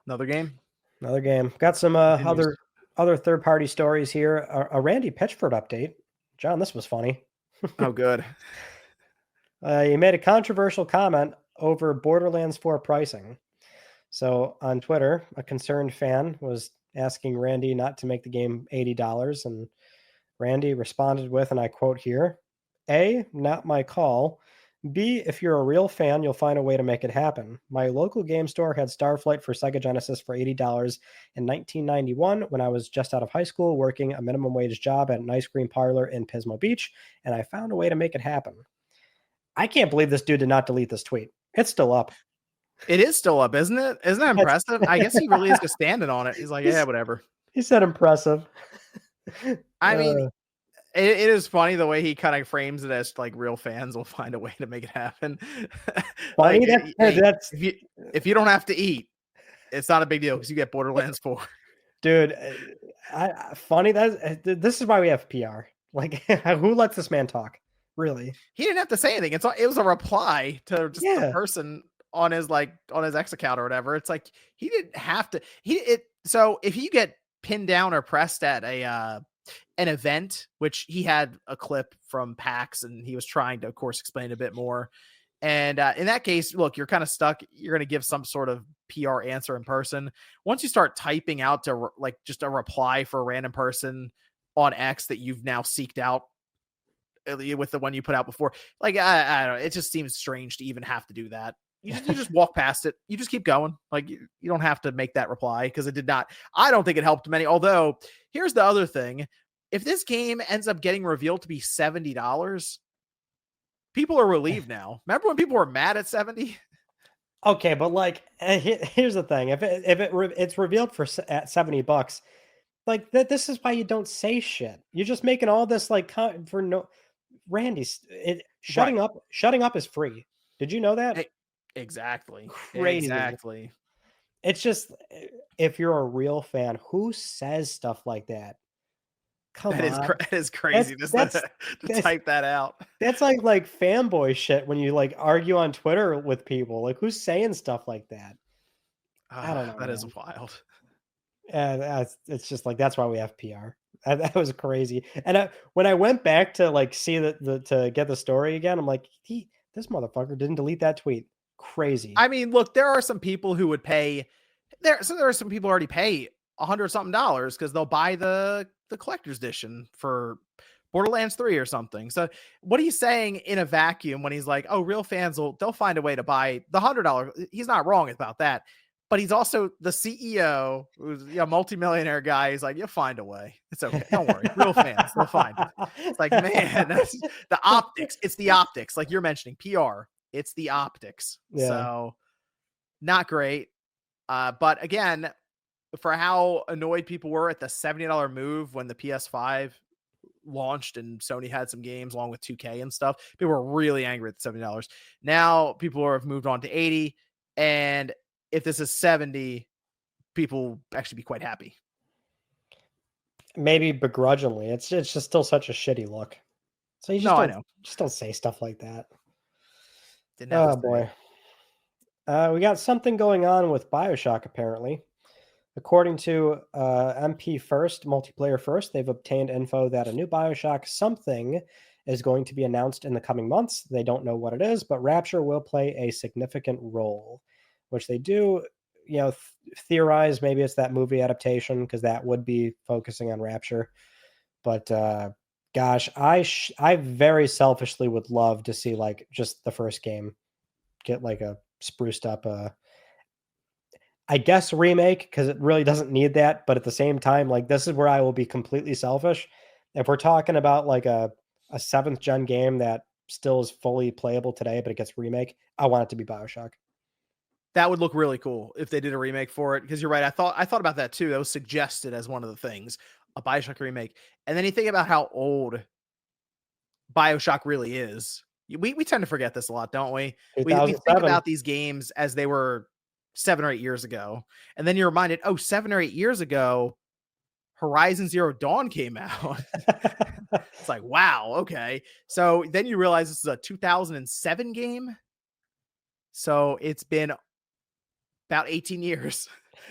S1: Another game.
S2: Got some other third party stories here. A Randy Pitchford update. John, this was funny.
S1: Oh, good.
S2: He made a controversial comment over Borderlands 4 pricing. So on Twitter, a concerned fan was asking Randy not to make the game $80, and Randy responded with, and I quote here, A, not my call. B, if you're a real fan, you'll find a way to make it happen. My local game store had Starflight for Sega Genesis for $80 in 1991 when I was just out of high school working a minimum wage job at an ice cream parlor in Pismo Beach, and I found a way to make it happen. I can't believe this dude did not delete this tweet. It's still up.
S1: It is still up, isn't it? Isn't that impressive? I guess he really is just standing on it. He's like, yeah, whatever.
S2: He said impressive.
S1: I mean, it is funny the way he kind of frames it as like real fans will find a way to make it happen.
S2: Funny,
S1: that's if you don't have to eat, it's not a big deal because you get Borderlands 4.
S2: Dude, funny this is why we have PR. Like, who lets this man talk? Really?
S1: He didn't have to say anything. It was a reply to just the person on his X account or whatever. It's like he didn't have to. So if you get pinned down or pressed at an event, which he had a clip from PAX and he was trying to, of course, explain a bit more. And in that case, look, you're kind of stuck. You're going to give some sort of PR answer in person. Once you start typing out to like just a reply for a random person on X that you've now seeked out with the one you put out before, like, I don't know. It just seems strange to even have to do that. You just walk past it. You just keep going. Like you don't have to make that reply because it did not. I don't think it helped many. Although here's the other thing. If this game ends up getting revealed to be $70, people are relieved now. Remember when people were mad at 70?
S2: Okay, but like, here's the thing: it's revealed at $70, like that, this is why you don't say shit. You're just making all this like for no. Randy, shutting
S1: Right.
S2: up. Shutting up is free. Did you know that?
S1: Exactly.
S2: Crazy.
S1: Exactly.
S2: It's just, if you're a real fan, who says stuff like that? Come on,
S1: That is crazy
S2: that's
S1: to
S2: that's
S1: type that out.
S2: that's like fanboy shit when you like argue on Twitter with people. Like, who's saying stuff like that? I don't know,
S1: That is
S2: man.
S1: wild.
S2: It's just like, that's why we have PR. That was crazy. And when I went back to like see to get the story again, I'm like, this motherfucker didn't delete that tweet. Crazy.
S1: I mean, look, there are some people who would pay there are some people who already pay $100 something because they'll buy the collector's edition for Borderlands 3 or something. So what he's saying in a vacuum when he's like, oh, real fans they'll find a way to buy the $100. He's not wrong about that. But he's also the CEO, who's a multimillionaire guy. He's like, you'll find a way. It's okay. Don't worry. Real fans, they'll find it. It's like, man, that's the optics. It's the optics. Like you're mentioning PR. It's the optics.
S2: Yeah.
S1: So not great. But again, for how annoyed people were at the $70 move when the PS5 launched and Sony had some games along with 2K and stuff, people were really angry at the $70. Now people have moved on to 80, and if this is 70, people actually be quite happy.
S2: Maybe begrudgingly. It's just still such a shitty look. So you just
S1: I know.
S2: Just don't say stuff like that.
S1: Oh
S2: boy. We got something going on with Bioshock, apparently. According to MP First, Multiplayer First, they've obtained info that a new Bioshock something is going to be announced in the coming months. They don't know what it is, but Rapture will play a significant role, which they do, theorize maybe it's that movie adaptation, because that would be focusing on Rapture. But gosh, I very selfishly would love to see like just the first game get like a spruced up I guess remake, because it really doesn't need that. But at the same time, like, this is where I will be completely selfish. If we're talking about like a 7th gen game that still is fully playable today, but it gets remake, I want it to be Bioshock.
S1: That would look really cool if they did a remake for it, because you're right. I thought about that too. That was suggested as one of the things, a Bioshock remake. And then you think about how old Bioshock really is. We tend to forget this a lot, don't we? We think about these games as they were 7 or 8 years ago. And then you're reminded, 7 or 8 years ago, Horizon Zero Dawn came out. It's like, wow, okay. So then you realize this is a 2007 game. So it's been about 18 years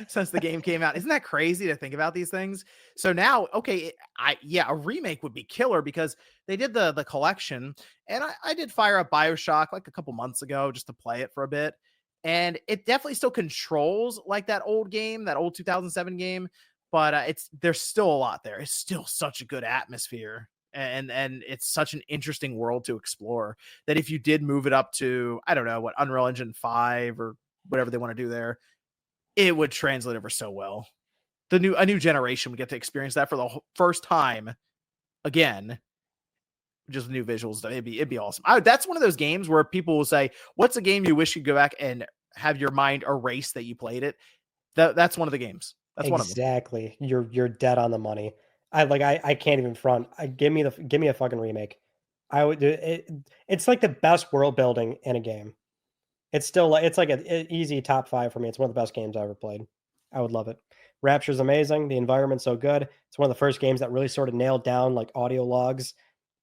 S1: since the game came out. Isn't that crazy to think about these things? So now, okay, a remake would be killer, because they did the collection, and I did fire up Bioshock like a couple months ago just to play it for a bit. And it definitely still controls like that old game, that old 2007 game, but there's still a lot there. It's still such a good atmosphere, and it's such an interesting world to explore, that if you did move it up to, I don't know, what, Unreal Engine 5 or whatever they want to do there, it would translate over so well. A new generation would get to experience that for the first time again, just new visuals. It'd be awesome. That's one of those games where people will say, what's a game you wish you'd go back and have your mind erase that you played it? That's one of the games. That's one of them.
S2: Exactly. You're dead on the money. I can't even front. Give me a fucking remake. I would do it. It's like the best world building in a game. It's like an easy top 5 for me. It's one of the best games I ever played. I would love it. Rapture's amazing. The environment's so good. It's one of the first games that really sort of nailed down like audio logs.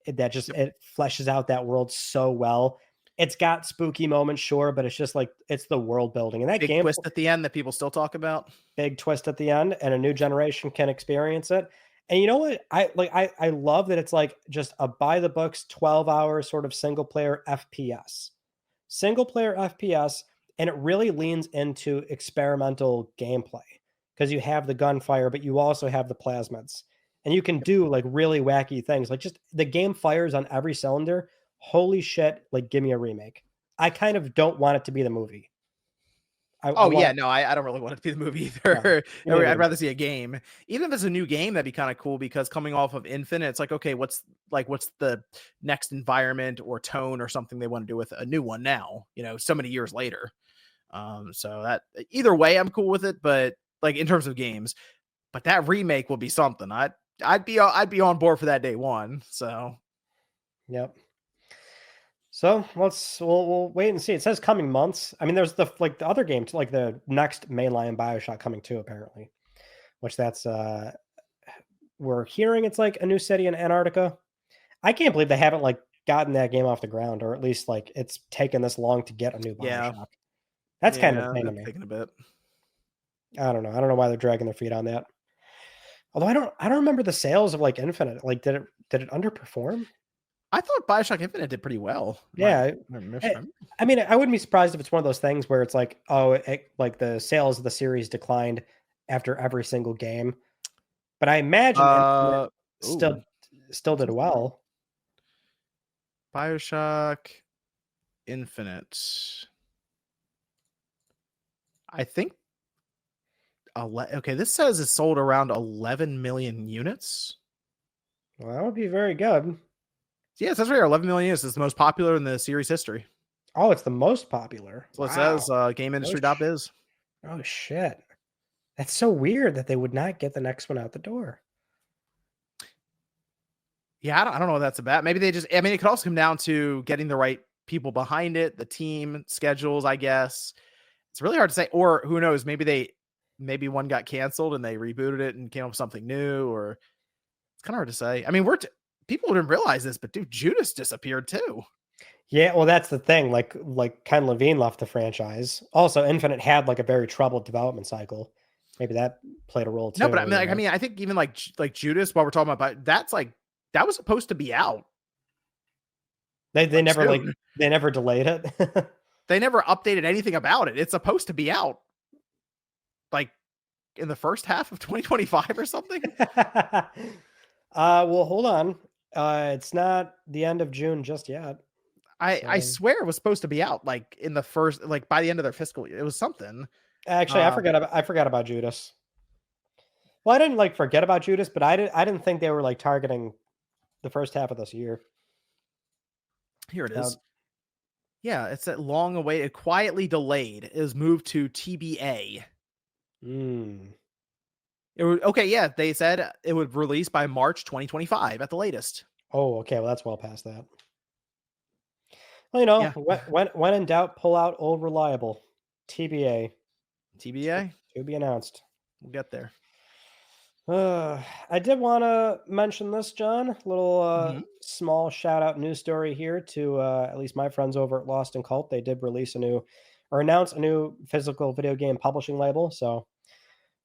S2: That just, it fleshes out that world so well. It's got spooky moments, sure, but it's just like, it's the world building. And that
S1: big
S2: game
S1: twist at the end that people still talk about.
S2: Big twist at the end, and a new generation can experience it. And you know what? I love that it's like just a by the books 12-hour sort of single player FPS. And it really leans into experimental gameplay, because you have the gunfire, but you also have the plasmids. And you can do like really wacky things. Like, just the game fires on every cylinder. Holy shit, like, give me a remake. I kind of don't want it to be the movie.
S1: Oh yeah, no, I don't really want it to be the movie either.
S2: No,
S1: I'd rather see a game. Even if it's a new game, that'd be kind of cool because coming off of Infinite, it's like, okay, what's the next environment or tone or something they want to do with a new one now, so many years later. So that either way, I'm cool with it, but like in terms of games, but that remake will be something. I'd be on board for that day one. So
S2: yep. So we'll wait and see. It says coming months. I mean, there's the other games, like the next mainline Bioshock coming too, apparently. Which that's we're hearing it's like a new city in Antarctica. I can't believe they haven't like gotten that game off the ground, or at least like it's taken this long to get a new Bioshock.
S1: yeah,
S2: That's kind of insane to me.
S1: taking a bit.
S2: I don't know. I don't know why they're dragging their feet on that. Although I don't remember the sales of like Infinite. Like, did it underperform?
S1: I thought Bioshock Infinite did pretty well.
S2: Yeah. I mean, I wouldn't be surprised if it's one of those things where it's like, like the sales of the series declined after every single game. But I imagine Infinite still did well.
S1: Bioshock Infinite. I think okay, this says it sold around 11 million units.
S2: Well, that would be very good.
S1: Yeah, it says right here, 11 million units. It's the most popular in the series history.
S2: Oh, it's the most popular.
S1: So it says GameIndustry.biz.
S2: Oh, shit. That's so weird that they would not get the next one out the door.
S1: Yeah, I don't know what that's about. Maybe they just, I mean, it could also come down to getting the right people behind it, the team, schedules, I guess. It's really hard to say. Or who knows, maybe one got canceled and they rebooted it and came up with something new, or it's kind of hard to say. I mean, people didn't realize this, but dude, Judas disappeared too.
S2: Yeah, well, that's the thing. Like Ken Levine left the franchise. Also, Infinite had like a very troubled development cycle. Maybe that played a role too.
S1: No, but I mean, I think even like Judas, while we're talking about, that's like, that was supposed to be out.
S2: They never they never delayed it.
S1: They never updated anything about it. It's supposed to be out like in the first half of 2025 or something.
S2: Well, hold on. It's not the end of June just yet.
S1: I swear it was supposed to be out like in the first, like by the end of their fiscal year. It was something.
S2: Actually, I forgot about Judas. Well, I didn't forget about Judas, but I didn't think they were like targeting the first half of this year.
S1: Here it is. Yeah, it's that long awaited, quietly delayed. It was moved to TBA. Yeah, they said it would release by March 2025 at the latest.
S2: Oh, okay. Well, that's well past that. Well, when in doubt, pull out old reliable. TBA.
S1: TBA?
S2: To be announced.
S1: We'll get there.
S2: I did want to mention this, John. A little small shout out news story here to at least my friends over at Lost and Cult. They did announce a new physical video game publishing label. So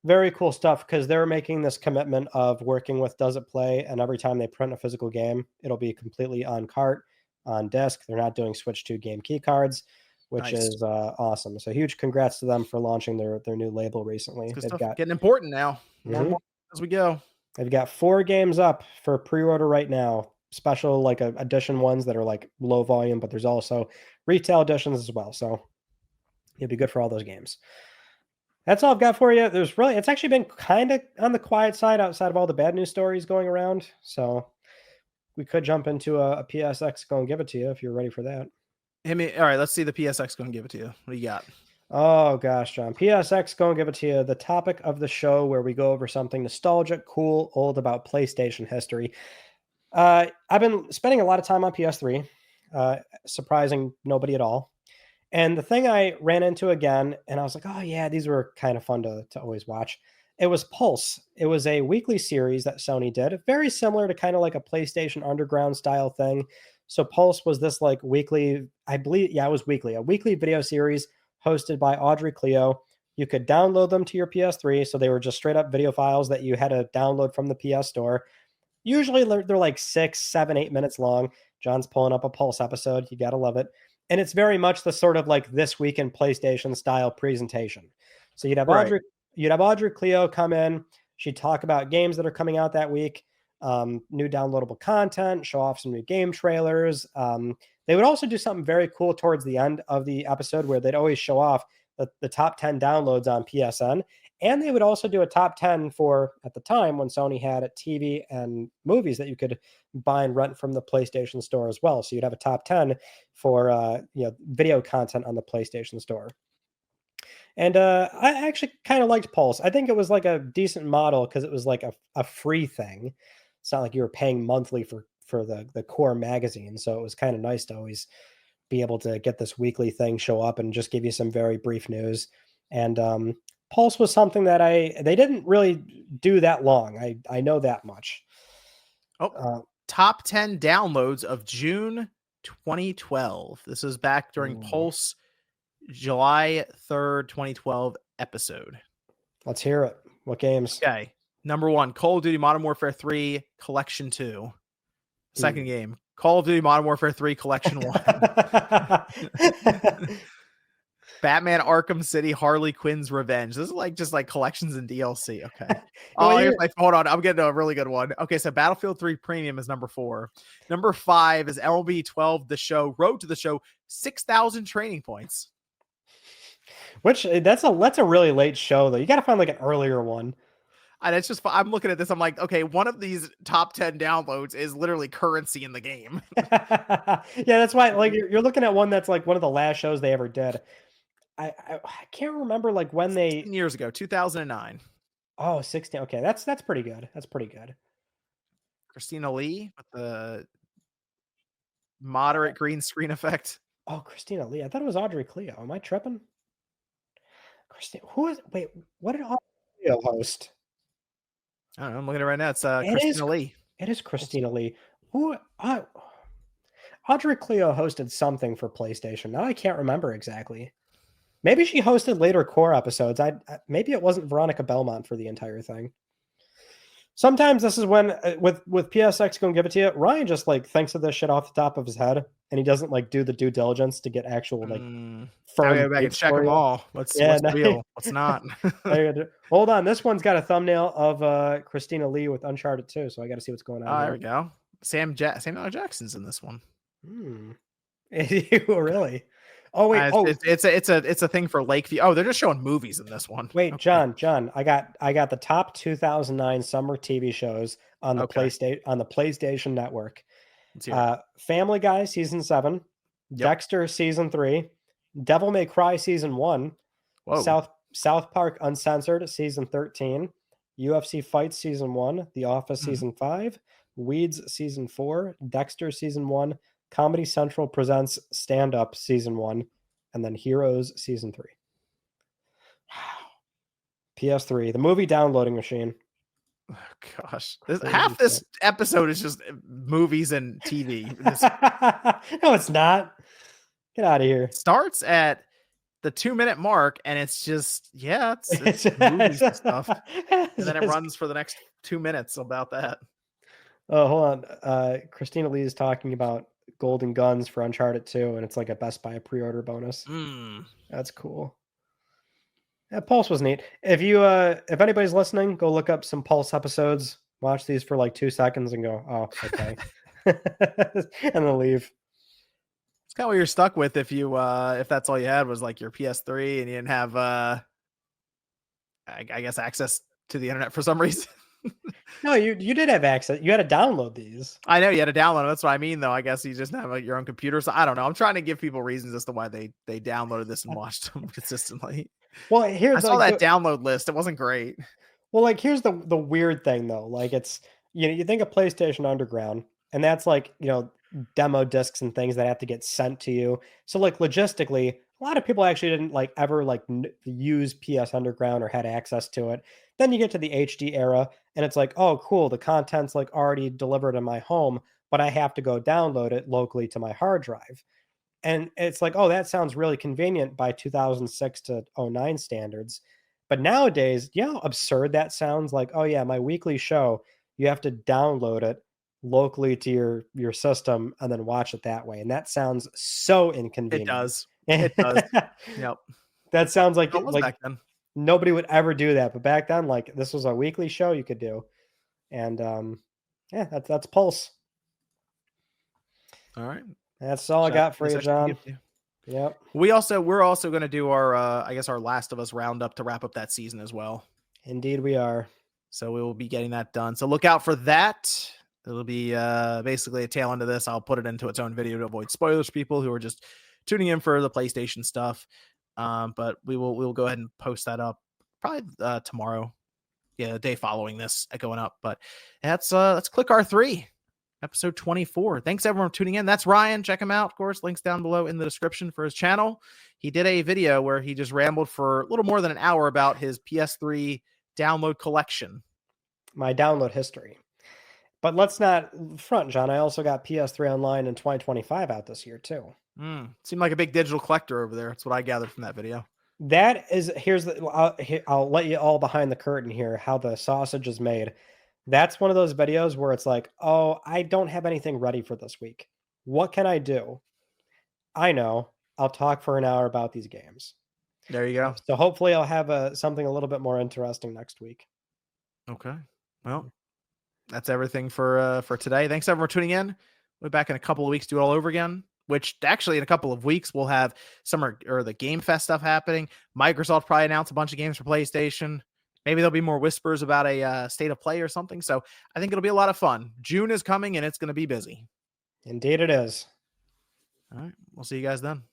S2: very cool stuff, because they're making this commitment of working with Does It Play, and every time they print a physical game, it'll be completely on cart, on disc. They're not doing Switch 2 game key cards, which is awesome. So huge congrats to them for launching their new label recently.
S1: They've got getting important now. As we go.
S2: They've got 4 games up for pre-order right now. Special edition ones that are like low volume, but there's also retail editions as well. So it'll be good for all those games. That's all I've got for you. It's actually been kind of on the quiet side outside of all the bad news stories going around. So we could jump into a PSX Go and Give It To You if you're ready for that.
S1: All right, let's see the PSX Go and Give It To You. What do you got?
S2: Oh gosh, John. PSX Go and Give It To You, the topic of the show where we go over something nostalgic, cool, old about PlayStation history. I've been spending a lot of time on PS3, surprising nobody at all. And the thing I ran into again, and I was like, oh yeah, these were kind of fun to always watch. It was Pulse. It was a weekly series that Sony did, very similar to kind of like a PlayStation Underground style thing. So Pulse was this weekly, I believe, it was weekly, a weekly video series hosted by Audrey Cleo. You could download them to your PS3. So they were just straight up video files that you had to download from the PS Store. Usually they're like 6, 7, 8 minutes long. John's pulling up a Pulse episode. You got to love it. And it's very much the sort of like This Week in PlayStation style presentation. So you'd have Audrey Cleo come in. She'd talk about games that are coming out that week, new downloadable content, show off some new game trailers. They would also do something very cool towards the end of the episode where they'd always show off the top 10 downloads on PSN. And they would also do a top 10 for, at the time when Sony had TV and movies that you could buy and rent from the PlayStation Store as well. So you'd have a top 10 for video content on the PlayStation Store. And I actually kind of liked Pulse. I think it was like a decent model because it was like a free thing. It's not like you were paying monthly for the core magazine. So it was kind of nice to always be able to get this weekly thing show up and just give you some very brief news. And Pulse was something that they didn't really do that long. I know that much.
S1: Top 10 downloads of June 2012. This is back during Pulse July 3rd, 2012 episode.
S2: Let's hear it. What games?
S1: Okay. Number 1, Call of Duty Modern Warfare 3 Collection 2. Second game, Call of Duty Modern Warfare 3 Collection 1. Batman Arkham City Harley Quinn's Revenge. This is just like collections and DLC. Okay. Hold on. I'm getting a really good one. Okay, so Battlefield 3 Premium is number 4. Number 5 is MLB 12 The Show, Road to the Show, 6,000 training points.
S2: Which that's a really late show though. You got to find like an earlier one.
S1: And it's just, I'm looking at this. I'm like, okay, one of these top 10 downloads is literally currency in the game.
S2: Yeah, that's why like you're looking at one that's like one of the last shows they ever did. I can't remember like when
S1: 16 years ago, 2009.
S2: Oh, 16. Okay, that's pretty good. That's pretty good.
S1: Christina Lee with the moderate green screen effect.
S2: Oh, Christina Lee. I thought it was Audrey Cleo. Am I tripping? Wait, what did Audrey Cleo host?
S1: I don't know. I'm looking at it right now. It's Christina Lee.
S2: It is Christina Lee. Audrey Cleo hosted something for PlayStation. Now I can't remember exactly. Maybe she hosted later core episodes. Maybe it wasn't Veronica Belmont for the entire thing. Sometimes this is when with PSX gonna give it to you. Ryan just like thinks of this shit off the top of his head, and he doesn't like do the due diligence to get actual like
S1: firm. I gotta check them all. What's real? What's not?
S2: Hold on, this one's got a thumbnail of Christina Lee with Uncharted 2, so I got to see what's going on.
S1: There we go. Samuel L. Jackson's in this one.
S2: Really? Oh wait,
S1: it's a thing for Lakeview. Oh, they're just showing movies in this one.
S2: Wait, okay. John, I got the top 2009 summer TV shows on the PlayStation Network. Family Guy season 7, Dexter season 3, Devil May Cry season 1, South Park Uncensored season 13, UFC Fights season 1, The Office season 5, Weeds season 4, Dexter season 1. Comedy Central presents Stand Up season 1, and then Heroes season 3. Wow. PS3, the movie downloading machine.
S1: Oh gosh, half this episode is just movies and TV.
S2: No, it's not. Get out of here.
S1: It starts at the 2-minute mark, and it's just it's movies and stuff, and then it runs for the next 2 minutes about that.
S2: Oh, hold on. Christina Lee is talking about Golden Guns for Uncharted 2, and it's like a Best Buy pre-order bonus. That's cool. Yeah, Pulse was neat. If anybody's listening, go look up some Pulse episodes, watch these for like 2 seconds and go, oh, okay. And then leave.
S1: It's kind of what you're stuck with if that's all you had was like your PS3 and you didn't have I guess access to the internet for some reason.
S2: No, you did have access. You had to download these.
S1: I know you had to download them. That's what I mean, though. I guess you just have like your own computer. So I don't know. I'm trying to give people reasons as to why they downloaded this and watched them consistently.
S2: Well,
S1: I saw that download list. It wasn't great.
S2: Well, like here's the weird thing though. Like it's you think of PlayStation Underground, and that's like demo discs and things that have to get sent to you. So like logistically, a lot of people actually didn't like ever like use PS Underground or had access to it. Then you get to the HD era and it's like, oh, cool. The content's like already delivered in my home, but I have to go download it locally to my hard drive. And it's like, oh, that sounds really convenient by 2006 to 09 standards. But nowadays, how absurd that sounds. Like, oh yeah, my weekly show, you have to download it locally to your system and then watch it that way. And that sounds so inconvenient.
S1: It does. Yep.
S2: That sounds like
S1: back then.
S2: Nobody would ever do that. But back then, like this was a weekly show you could do. And that's Pulse.
S1: All right.
S2: That's all I got for you, John. Yep.
S1: We're also going to do our, I guess, our Last of Us roundup to wrap up that season as well.
S2: Indeed, we are.
S1: So we will be getting that done. So look out for that. It'll be basically a tail end of this. I'll put it into its own video to avoid spoilers for people who are just tuning in for the PlayStation stuff. But we will go ahead and post that up probably tomorrow. Yeah, the day following this going up. But that's Click R3. Episode 24. Thanks everyone for tuning in. That's Ryan. Check him out. Of course, links down below in the description for his channel. He did a video where he just rambled for a little more than an hour about his PS3 download collection.
S2: My download history. But let's not front, John. I also got PS3 Online in 2025 out this year too.
S1: Seemed like a big digital collector over there. That's what I gathered from that video.
S2: That is, I'll let you all behind the curtain here, how the sausage is made. That's one of those videos where it's like, oh, I don't have anything ready for this week. What can I do? I know. I'll talk for an hour about these games.
S1: There you go.
S2: So hopefully I'll have something a little bit more interesting next week.
S1: Okay. Well, that's everything for today. Thanks everyone for tuning in. We'll be back in a couple of weeks to do it all over again, which actually in a couple of weeks we'll have summer or the Game Fest stuff happening. Microsoft probably announce a bunch of games for PlayStation. Maybe there'll be more whispers about a state of play or something. So I think it'll be a lot of fun. June is coming and it's going to be busy.
S2: Indeed it is.
S1: All right. We'll see you guys then.